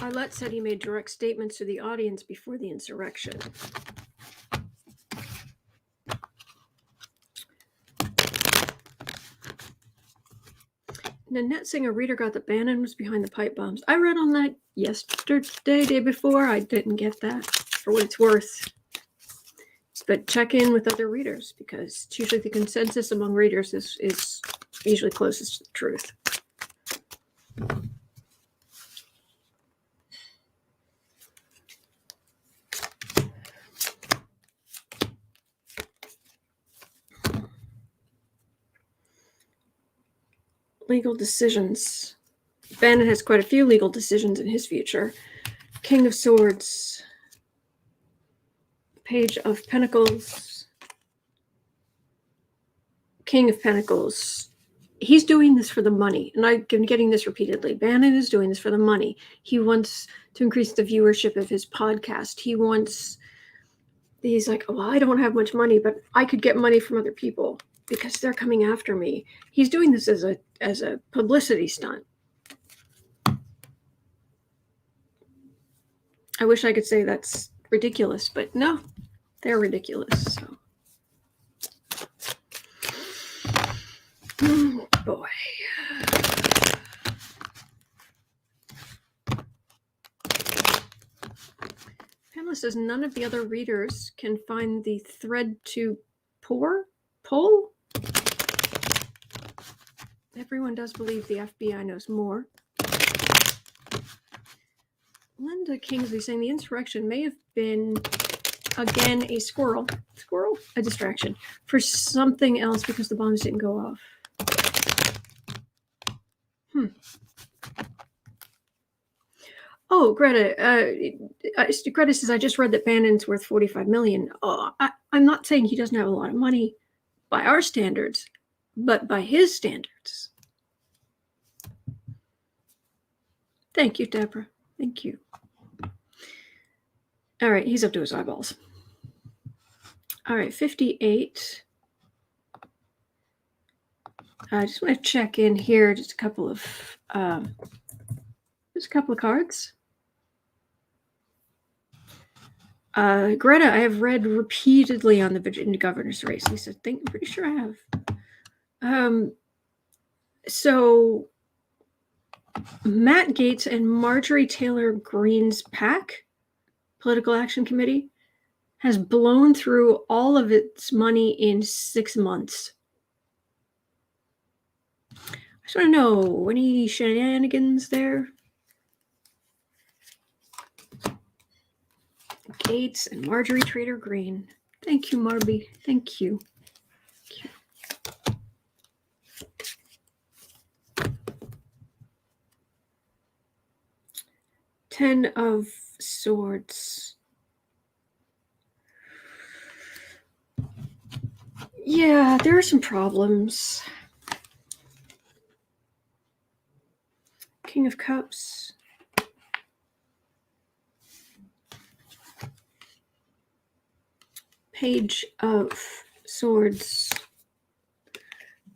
Arlette said he made direct statements to the audience before the insurrection. Nanette saying a reader got that Bannon was behind the pipe bombs. I read on that yesterday, day before. I didn't get that, for what it's worth. But check in with other readers, because it's usually the consensus among readers is usually closest to the truth. Legal decisions. Bannon has quite a few legal decisions in his future. King of Swords. Page of Pentacles. King of Pentacles. He's doing this for the money. And I've been getting this repeatedly. Bannon is doing this for the money. He wants to increase the viewership of his podcast. He's like, well, I don't have much money, but I could get money from other people because they're coming after me. He's doing this as a publicity stunt. I wish I could say that's ridiculous, but no, they're ridiculous. So. Oh, boy. Pamela says none of the other readers can find the thread to pull. Everyone does believe the FBI knows more. Linda Kingsley saying the insurrection may have been, again, a a distraction for something else because the bombs didn't go off. Oh, Greta. Greta says, I just read that Bannon's worth $45 million. Oh, I'm not saying he doesn't have a lot of money by our standards, but by his standards. Thank you, Deborah. Thank you. All right, he's up to his eyeballs. All right, 58. I just want to check in here. Just a couple of cards. Greta, I have read repeatedly on the Virginia governor's race. Lisa, I'm pretty sure I have. So Matt Gaetz and Marjorie Taylor Greene's PAC, Political Action Committee, has blown through all of its money in 6 months. I just want to know, any shenanigans there? Gaetz and Marjorie Taylor Greene. Thank you, Marby. Thank you. Ten of Swords. Yeah, there are some problems. King of Cups. Page of Swords.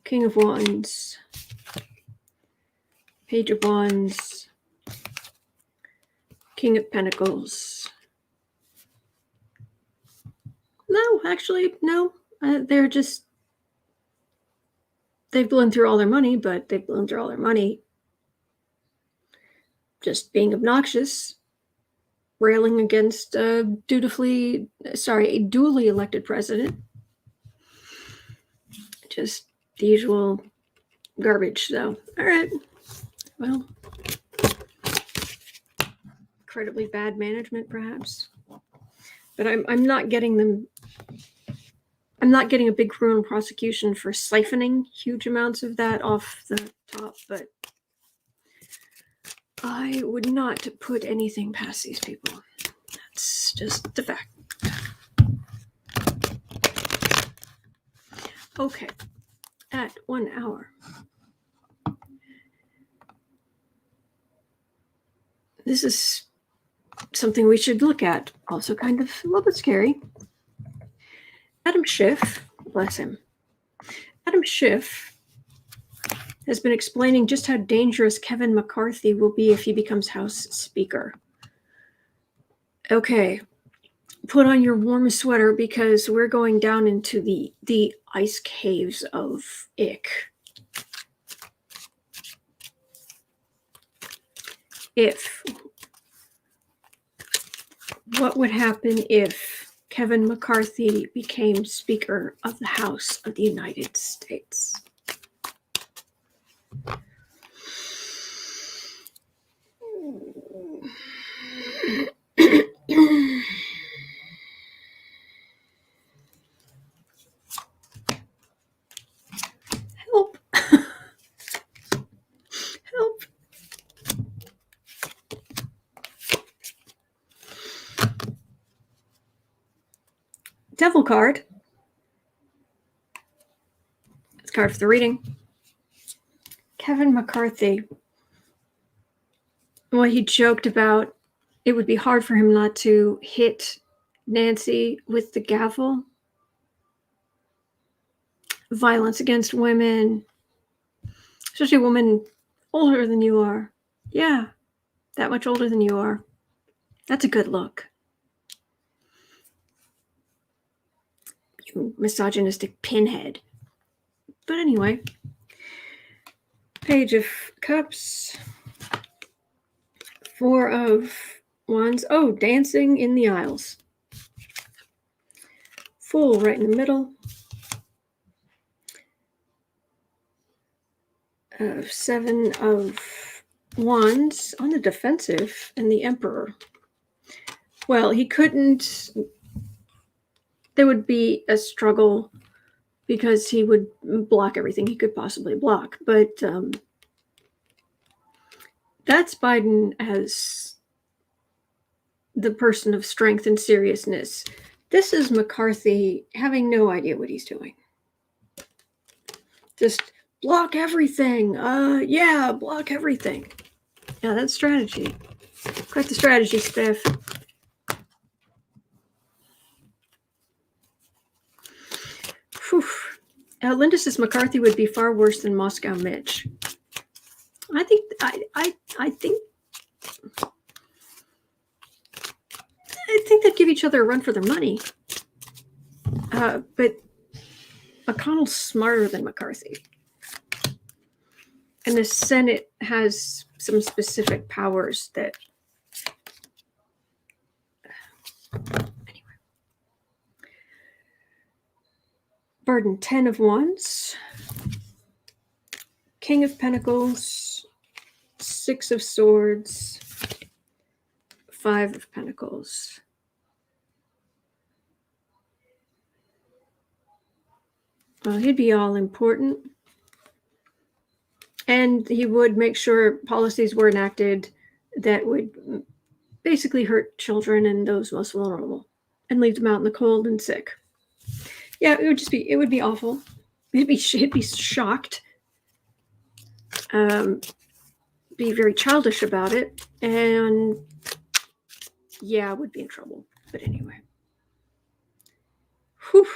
King of Wands. Page of Wands. King of Pentacles. No, actually, no. They've blown through all their money, but they've blown through all their money just being obnoxious, railing against a duly elected president. Just the usual garbage, though. All right. Well, incredibly bad management, perhaps. But I'm not getting them. I'm not getting a big criminal prosecution for siphoning huge amounts of that off the top, but I would not put anything past these people. That's just the fact. Okay, at 1 hour. This is something we should look at. Also kind of a little bit scary. Adam Schiff, bless him. Adam Schiff has been explaining just how dangerous Kevin McCarthy will be if he becomes House Speaker. Okay, put on your warm sweater because we're going down into the ice caves of ick. What would happen if Kevin McCarthy became Speaker of the House of the United States? Help. Help. Devil card. It's a card for the reading. Kevin McCarthy. Well, he joked about it would be hard for him not to hit Nancy with the gavel. Violence against women, especially a woman older than you are. Yeah, that much older than you are. That's a good look. You misogynistic pinhead. But anyway, Page of Cups, Four of Wands. Oh, dancing in the aisles. Fool right in the middle. Seven of Wands on the defensive, and the Emperor. Well, he couldn't. There would be a struggle because he would block everything he could possibly block. But that's Biden as the person of strength and seriousness. This is McCarthy having no idea what he's doing. Just block everything. Yeah, block everything. Yeah, that's strategy. Quite the strategy, Schiff. Linda says McCarthy would be far worse than Moscow Mitch. I think they'd give each other a run for their money. But McConnell's smarter than McCarthy. And the Senate has some specific powers that... Anyway. Burden, 10 of Wands. King of Pentacles. 6 of Swords. 5 of Pentacles. Well, he'd be all important. And he would make sure policies were enacted that would basically hurt children and those most vulnerable and leave them out in the cold and sick. Yeah, it would be awful. He'd be shocked. Be very childish about it. And yeah, would be in trouble. But anyway. Whew.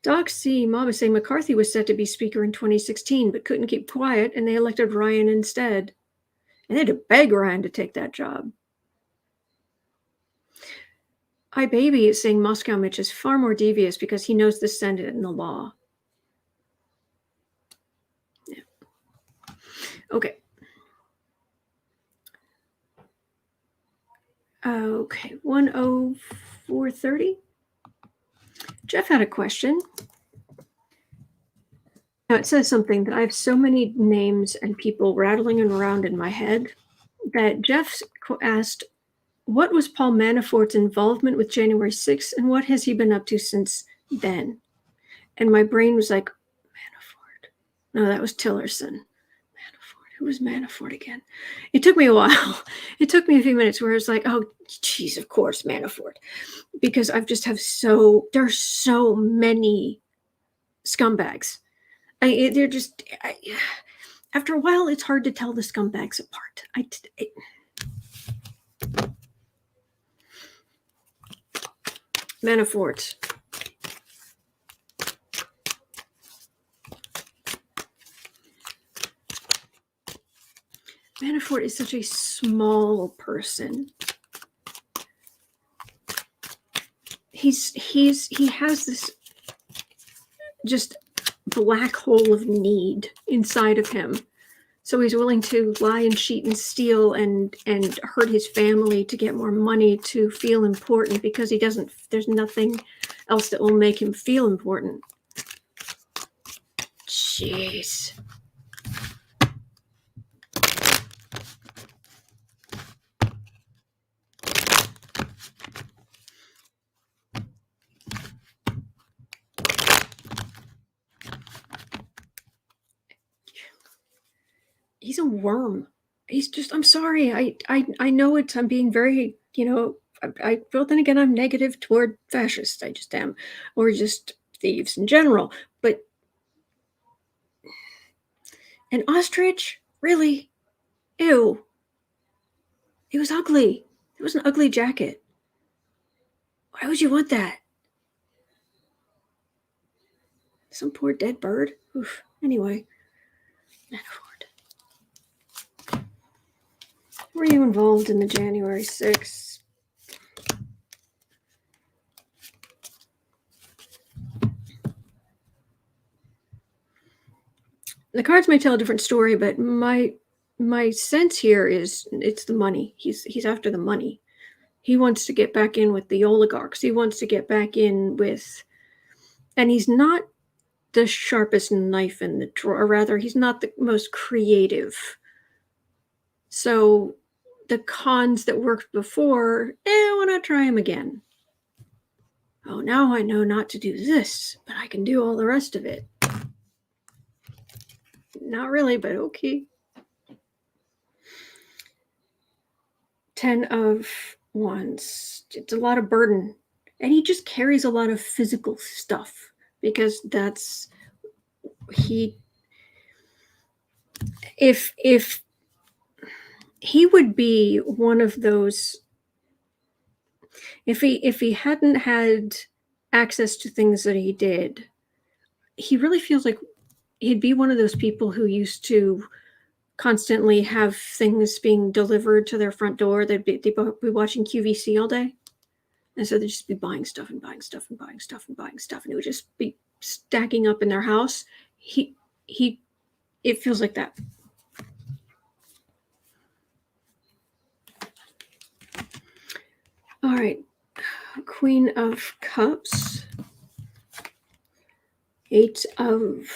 Doc C. Mama saying McCarthy was set to be Speaker in 2016, but couldn't keep quiet, and they elected Ryan instead. And they had to beg Ryan to take that job. iBaby is saying Moscow Mitch is far more devious because he knows the Senate and the law. Yeah. Okay. Okay, 10430. Jeff had a question. Now it says something that I have so many names and people rattling around in my head that Jeff asked, what was Paul Manafort's involvement with January 6th and what has he been up to since then? And my brain was like, Manafort. No, that was Tillerson. Manafort. Who was Manafort again? It took me a while. It took me a few minutes where it's like, oh, geez, of course, Manafort. Because there's so many scumbags. After a while, it's hard to tell the scumbags apart. Manafort. Manafort is such a small person. He has this just black hole of need inside of him. So he's willing to lie and cheat and steal and hurt his family to get more money to feel important, because there's nothing else that will make him feel important. Jeez. He's a worm. He's just, I'm sorry. I know I'm being very, but then again, I'm negative toward fascists. I just am. Or just thieves in general. But an ostrich? Really? Ew. It was ugly. It was an ugly jacket. Why would you want that? Some poor dead bird? Oof. Anyway. Were you involved in the January 6th? The cards may tell a different story, but my sense here is it's the money. He's after the money. He wants to get back in with the oligarchs. He wants to get back in with, and he's not the sharpest knife in the drawer, or rather, he's not the most creative. So the cons that worked before, why not try them again? Oh, now I know not to do this, but I can do all the rest of it. Not really, but okay. 10 of Wands. It's a lot of burden. And he just carries a lot of physical stuff, because that's if he would be one of those, if he hadn't had access to things that he did, he really feels like he'd be one of those people who used to constantly have things being delivered to their front door. They'd be watching QVC all day. And so they'd just be buying stuff and buying stuff and buying stuff and buying stuff. And it would just be stacking up in their house. It feels like that. All right. Queen of Cups. 8 of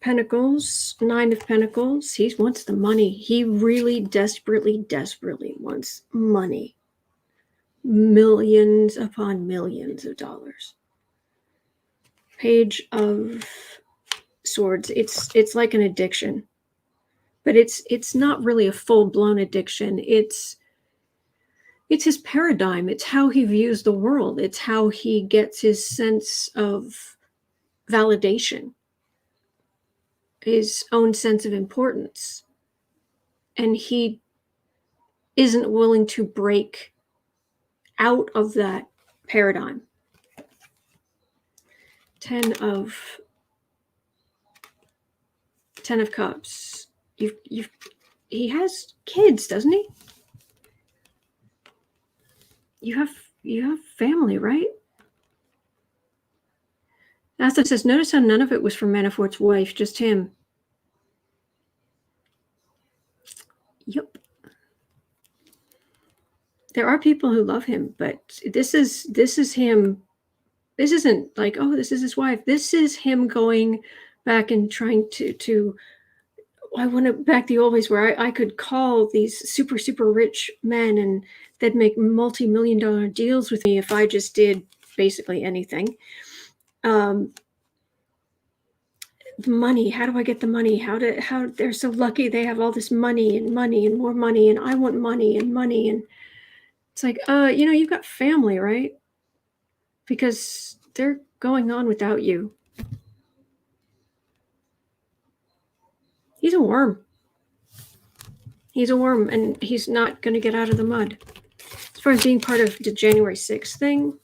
Pentacles, 9 of Pentacles. He wants the money. He really desperately wants money. Millions upon millions of dollars. Page of Swords. It's like an addiction. But it's not really a full-blown addiction. It's his paradigm. It's how he views the world. It's how he gets his sense of validation, his own sense of importance. And he isn't willing to break out of that paradigm. 10 of Cups. He has kids, doesn't he? You have family, right? Asta says, notice how none of it was from Manafort's wife, just him. Yep. There are people who love him, but this is him. This isn't like, oh, this is his wife. This is him going back and trying to I want to back the old ways where I could call these super, super rich men and they'd make multi-million-dollar deals with me if I just did basically anything. Money. How do I get the money? How they're so lucky they have all this money and more money, and I want money. And it's like, you've got family, right? Because they're going on without you. He's a worm. He's a worm, and he's not going to get out of the mud. As far as being part of the January 6th thing,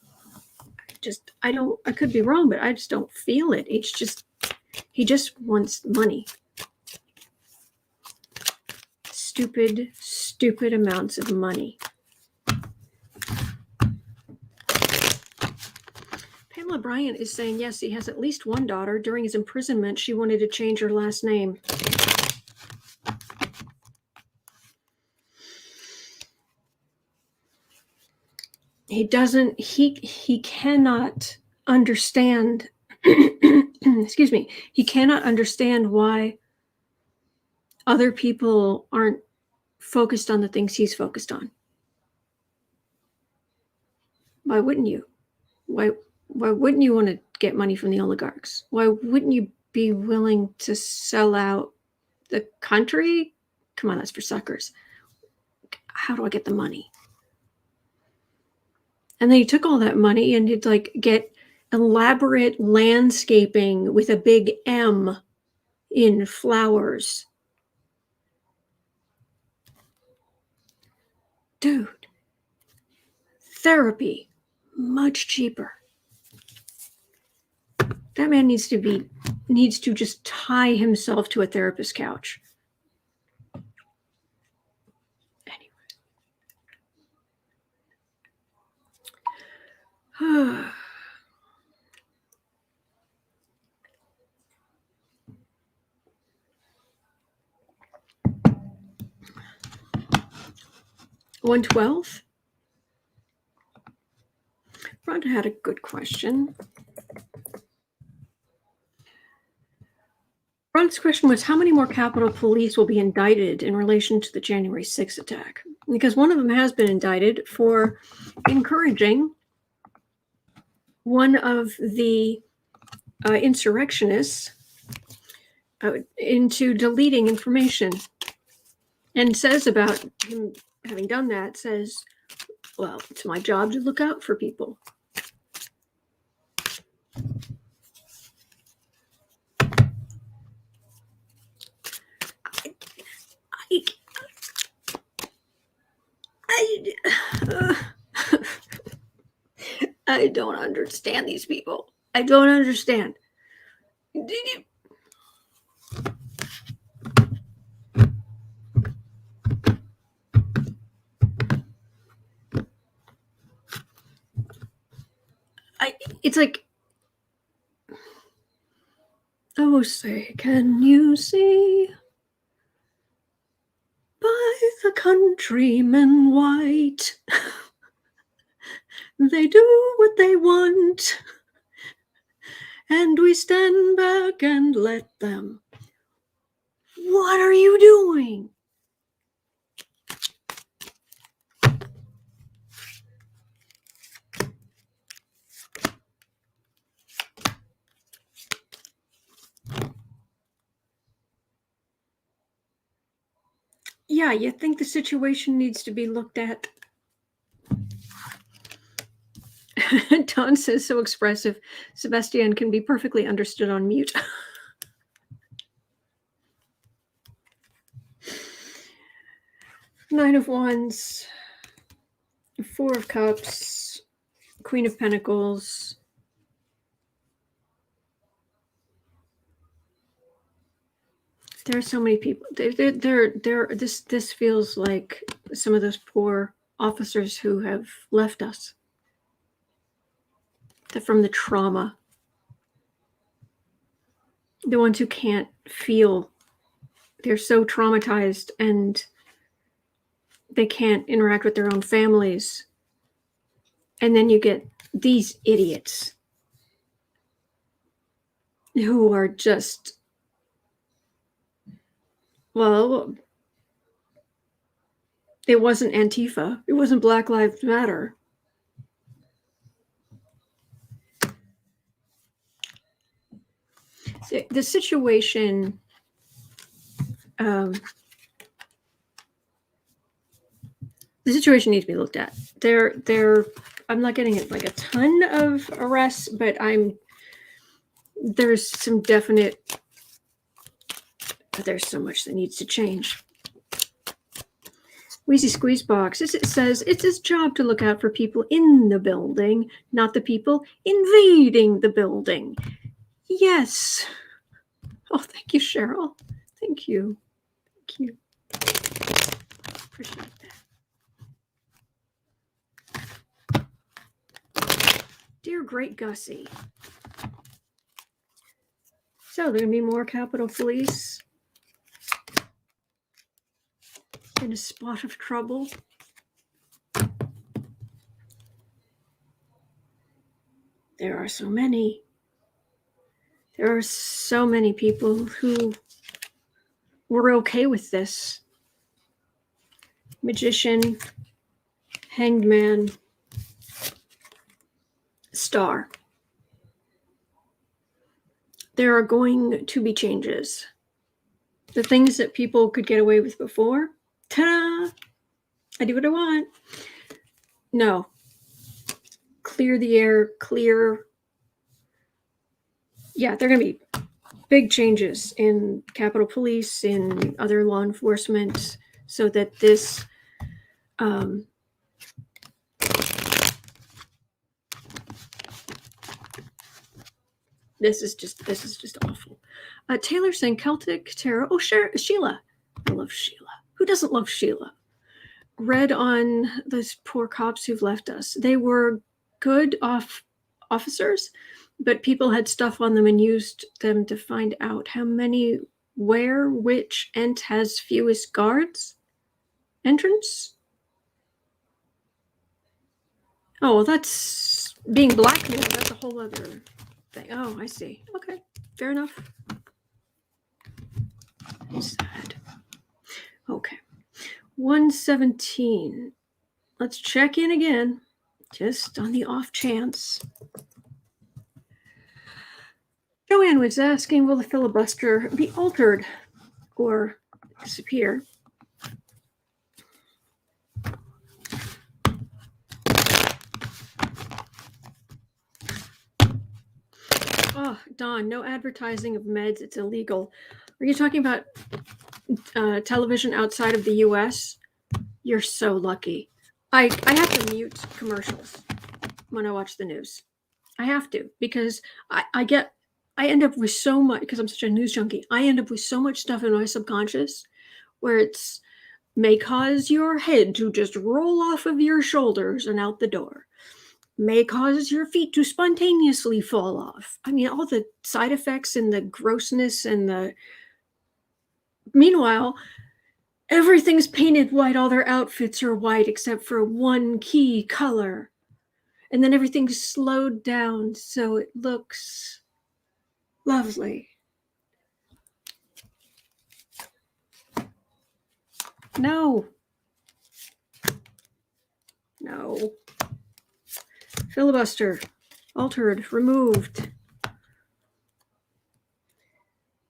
I could be wrong, but I just don't feel it. He just wants money. Stupid amounts of money. Pamela Bryant is saying, yes, he has at least one daughter. During his imprisonment, she wanted to change her last name. He cannot understand, excuse me, he cannot understand why other people aren't focused on the things he's focused on. Why wouldn't you? Why wouldn't you want to get money from the oligarchs? Why wouldn't you be willing to sell out the country? Come on, that's for suckers. How do I get the money? And then he took all that money and he'd like get elaborate landscaping with a big M in flowers. Dude, therapy, much cheaper. That man needs to just tie himself to a therapist's couch. Anyway. 112. Rhonda had a good question. Rhonda's question was, how many more Capitol Police will be indicted in relation to the January 6th attack? Because one of them has been indicted for encouraging one of the insurrectionists into deleting information, and says about him having done that, says, well, it's my job to look out for people. I don't understand these people. I don't understand. It's like, oh, say, can you see by the countrymen white? They do what they want, and we stand back and let them. What are you doing? Yeah, you think the situation needs to be looked at. Don says, so expressive. Sebastian can be perfectly understood on mute. Nine of Wands, Four of Cups, Queen of Pentacles. There are so many people. This feels like some of those poor officers who have left us. From the trauma. The ones who can't feel. They're so traumatized and they can't interact with their own families. And then you get these idiots who are just, well, it wasn't Antifa. It wasn't Black Lives Matter. The situation, the situation needs to be looked at. I'm not getting like a ton of arrests, but there's some definite, there's so much that needs to change. Wheezy Squeeze Box. It says it's his job to look out for people in the building, not the people invading the building. Yes. Oh, thank you, Cheryl. Thank you. Thank you. Appreciate that. Dear Great Gussie. So there are going to be more Capitol Police in a spot of trouble. There are so many. There are so many people who were okay with this. Magician, Hanged Man, Star. There are going to be changes. The things that people could get away with before, ta-da! I do what I want. No. Clear the air, clear. Yeah, there are going to be big changes in Capitol Police, in other law enforcement, so that this this is just awful. Taylor saying Celtic Terror. Oh, sure, Sheila. I love Sheila. Who doesn't love Sheila? Read on those poor cops who've left us. They were good officers, but people had stuff on them and used them to find out how many, where, which ent has fewest guards. Entrance? Oh, well, that's being blackmailed. That's a whole other thing. Oh, I see. Okay, fair enough. Sad. Okay. 117. Let's check in again, just on the off chance. Joanne was asking, will the filibuster be altered or disappear? Oh, Dawn, no advertising of meds. It's illegal. Are you talking about television outside of the U.S.? You're so lucky. I have to mute commercials when I watch the news. I have to, because I end up with so much, because I'm such a news junkie, I end up with so much stuff in my subconscious where it's may cause your head to just roll off of your shoulders and out the door. May cause your feet to spontaneously fall off. I mean, all the side effects and the grossness and the... Meanwhile, everything's painted white. All their outfits are white except for one key color. And then everything's slowed down so it looks lovely. No. No. Filibuster. Altered. Removed.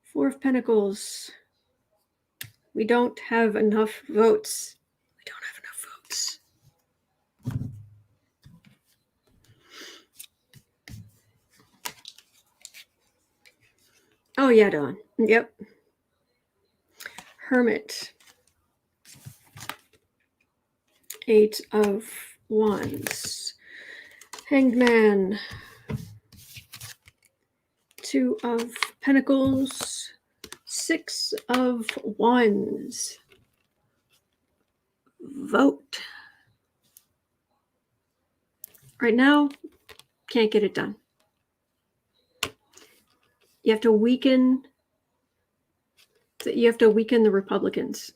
Four of Pentacles. We don't have enough votes. We don't have enough votes. Oh, yeah, Dawn. Yep. Hermit. 8 of Wands. Hanged Man. 2 of Pentacles. 6 of Wands. Vote. Right now, can't get it done. You have to weaken the Republicans.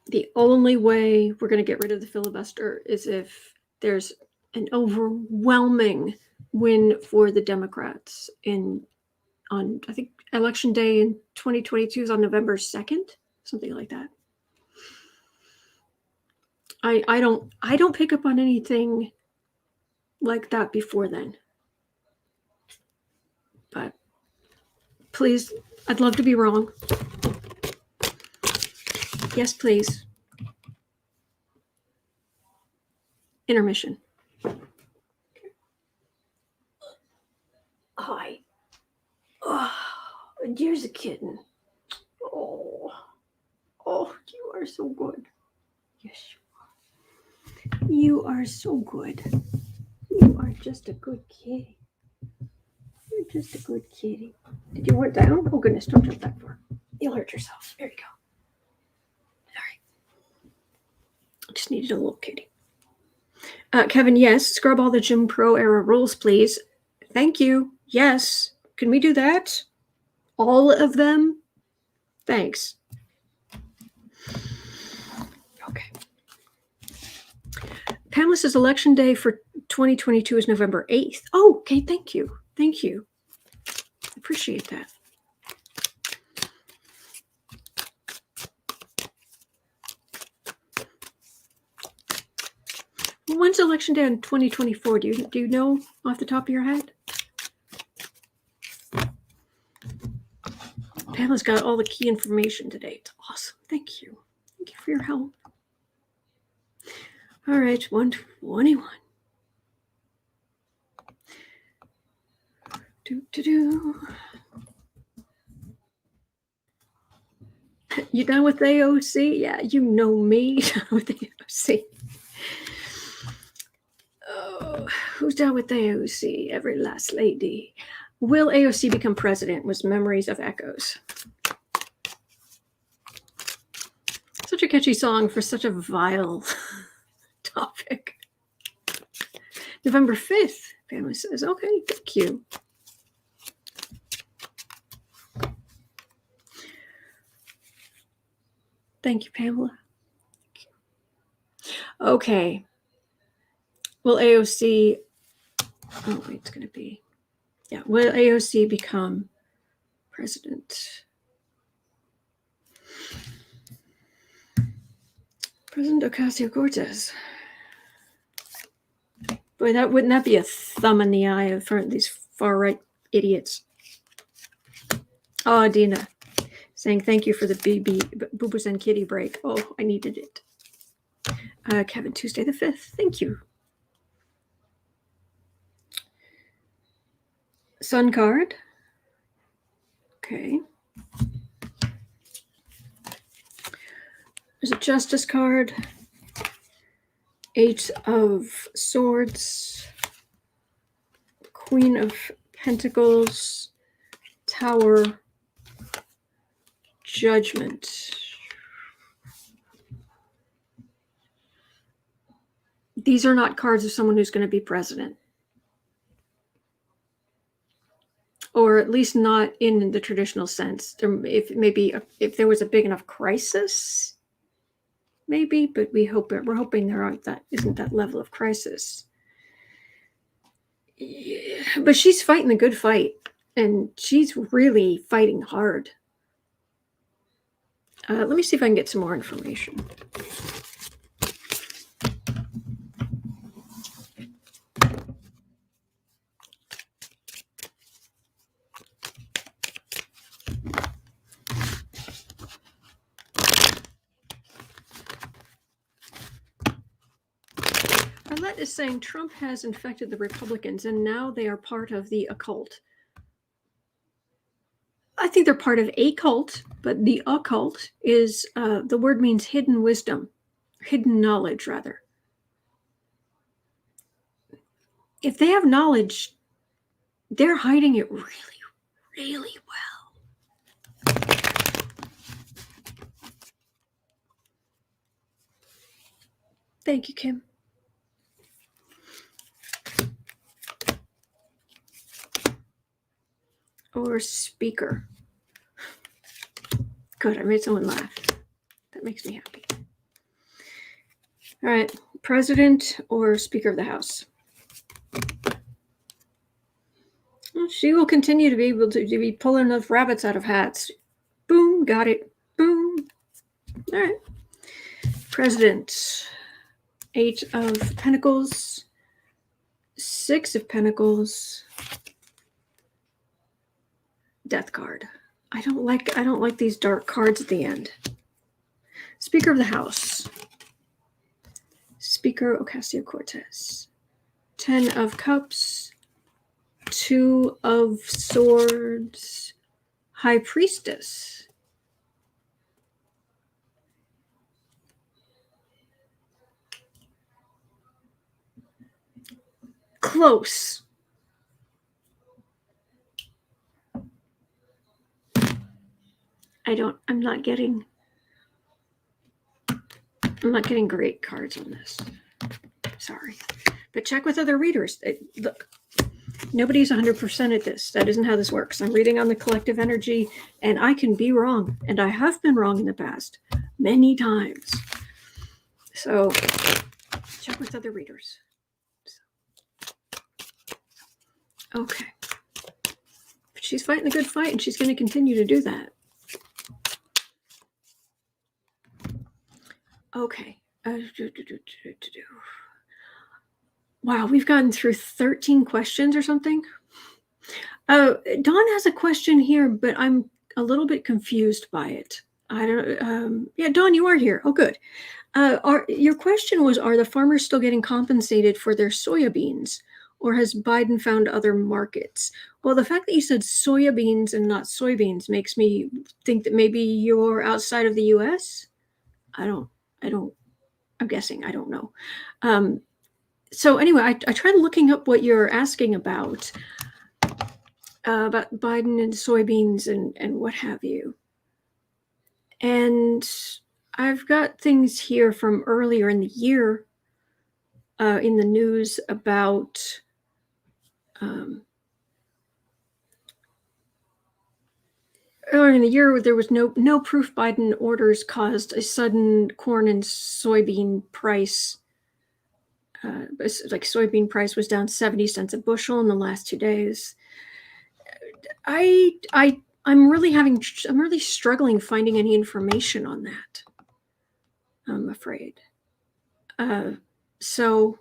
The only way we're going to get rid of the filibuster is if there's an overwhelming win for the Democrats on I think election day in 2022 is on November 2nd, something like that. I don't pick up on anything like that before then. But please, I'd love to be wrong. Yes, please. Intermission. Hi. Oh, here's a kitten. Oh, you are so good. Yes, you are. You are so good. You are just a good kitty. You're just a good kitty. Did you want down? Oh, goodness, don't jump that far. You'll hurt yourself. There you go. All right. I just needed a little kitty. Kevin, yes. Scrub all the Jim Crow era rules, please. Thank you. Yes. Can we do that? All of them? Thanks. Okay. Pamela says election day for 2022 is November 8th. Oh, okay. Thank you. Thank you. Appreciate that. When's election day in 2024? Do you know off the top of your head? Pamela's got all the key information today. It's awesome. Thank you. Thank you for your help. All right, 121. You done with AOC? Yeah, you know me. Done with AOC. Oh, who's down with AOC? Every last lady. Will AOC become president? Was Memories of Echoes. Such a catchy song for such a vile topic. November 5th, Pamela says. Okay, thank you. Thank you, Pamela. Okay. Will AOC... Oh, wait, it's going to be... Yeah, will AOC become president? President Ocasio-Cortez. Boy, wouldn't that be a thumb in the eye of these far-right idiots? Oh, Dina saying thank you for the Boobas and Kitty break. Oh, I needed it. Kevin, Tuesday the 5th. Thank you. Sun card. Okay. There's a Justice card. 8 of Swords. Queen of Pentacles. Tower. Judgment. These are not cards of someone who's going to be president. Or at least not in the traditional sense. If there was a big enough crisis, maybe, but we're hoping there isn't that level of crisis. Yeah, but she's fighting the good fight, and she's really fighting hard. Let me see if I can get some more information. Arlette is saying Trump has infected the Republicans and now they are part of the occult. I think they're part of a cult, but the occult is, the word means hidden wisdom, hidden knowledge, rather. If they have knowledge, they're hiding it really, really well. Thank you, Kim. Or speaker. Good, I made someone laugh. That makes me happy. All right, president or Speaker of the House. Well, she will continue to be able to be pulling enough rabbits out of hats. Boom, got it. Boom. All right. President. 8 of Pentacles. 6 of Pentacles. Death card. I don't like these dark cards at the end. Speaker of the House. Speaker Ocasio-Cortez. 10 of Cups. 2 of Swords. High Priestess. Close. I'm not getting great cards on this. Sorry. But check with other readers. Look, nobody's 100% at this. That isn't how this works. I'm reading on the collective energy, and I can be wrong. And I have been wrong in the past many times. So check with other readers. Okay. But she's fighting a good fight, and she's going to continue to do that. Okay. Wow, we've gotten through 13 questions or something. Dawn has a question here, but I'm a little bit confused by it. I don't. Yeah, Dawn, you are here. Oh, good. Your question was: are the farmers still getting compensated for their soya beans, or has Biden found other markets? Well, the fact that you said soya beans and not soybeans makes me think that maybe you're outside of the U.S. I'm guessing. I don't know. So anyway, I tried looking up what you're asking about Biden and soybeans and what have you. And I've got things here from earlier in the year in the news about earlier in the year, there was no proof Biden orders caused a sudden corn and soybean price. Like soybean price was down 70 cents a bushel in the last 2 days. I'm really struggling finding any information on that. I'm afraid. So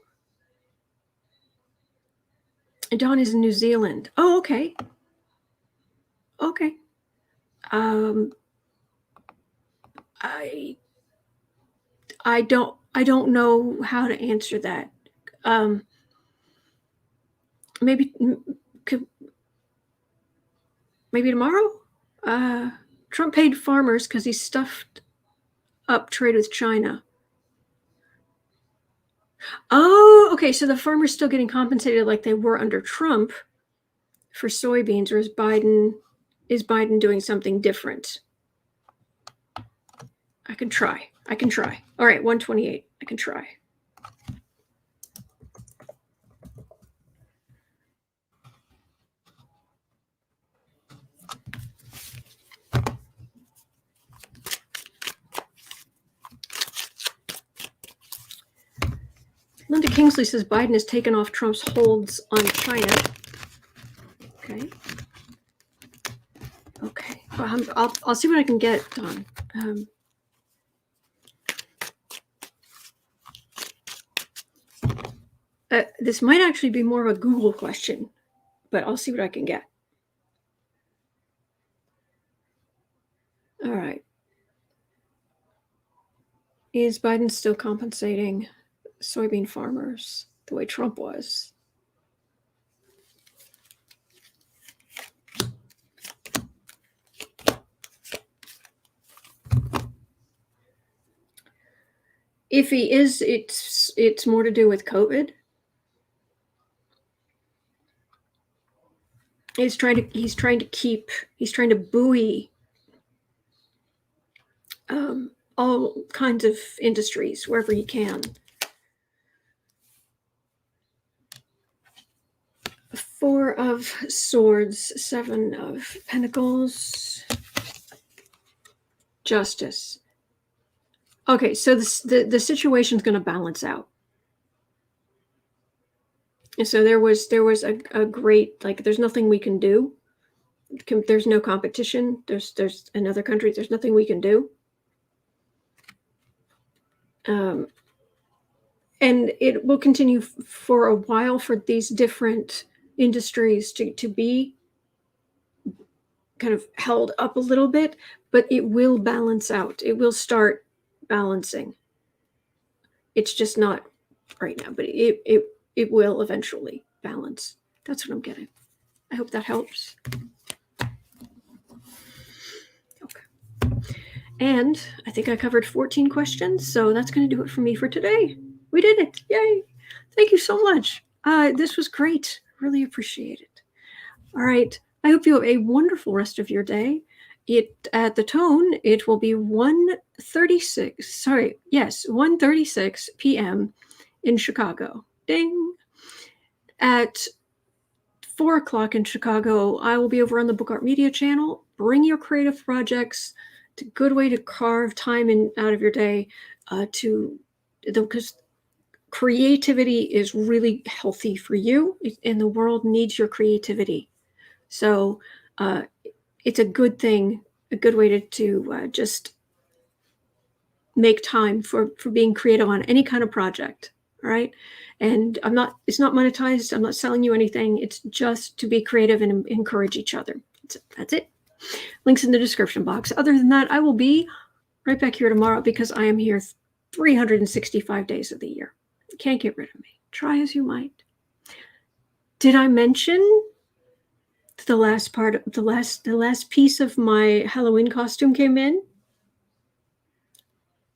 Dawn is in New Zealand. Oh, okay. Okay. I don't know how to answer that. Maybe tomorrow. Trump paid farmers because he stuffed up trade with China. Oh, okay. So the farmers still getting compensated like they were under Trump for soybeans, or is Biden doing something different? I can try. All right, 128. I can try. Linda Kingsley says Biden has taken off Trump's holds on China. Okay. Well, I'll see what I can get done. This might actually be more of a Google question, but I'll see what I can get. All right. Is Biden still compensating soybean farmers the way Trump was? If he is, it's more to do with COVID. He's trying to buoy all kinds of industries wherever he can. 4 of Swords, 7 of Pentacles, Justice. Okay, so the situation's going to balance out. And so there was a great, like, there's nothing we can do. There's no competition. There's another country. There's nothing we can do. And it will continue for a while for these different industries to be kind of held up a little bit, but it will balance out. It will start balancing. It's just not right now, but it will eventually balance. That's what I'm getting. I hope that helps. Okay. And I think I covered 14 questions, so that's going to do it for me for today. We did it. Yay. Thank you so much. This was great. Really appreciate it. All right. I hope you have a wonderful rest of your day. At the tone, it will be 1:36. Sorry, yes, 1:36 p.m. in Chicago. Ding. At 4 o'clock in Chicago, I will be over on the Book Art Media channel. Bring your creative projects. It's a good way to carve time out of your day because creativity is really healthy for you, and the world needs your creativity. So it's a good thing, a good way to just make time for being creative on any kind of project. All right. And it's not monetized. I'm not selling you anything. It's just to be creative and encourage each other. That's it. Links in the description box. Other than that, I will be right back here tomorrow because I am here 365 days of the year. You can't get rid of me. Try as you might. Did I mention the last piece of my Halloween costume came in?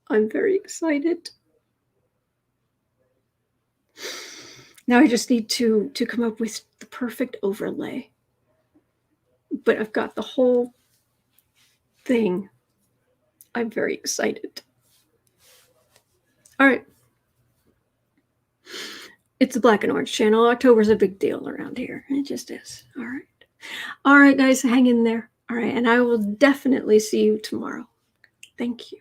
I'm very excited. Now I just need to come up with the perfect overlay. But I've got the whole thing. I'm very excited. All right. It's the Black and Orange channel. October's a big deal around here. It just is. All right. All right, guys, hang in there. All right. And I will definitely see you tomorrow. Thank you.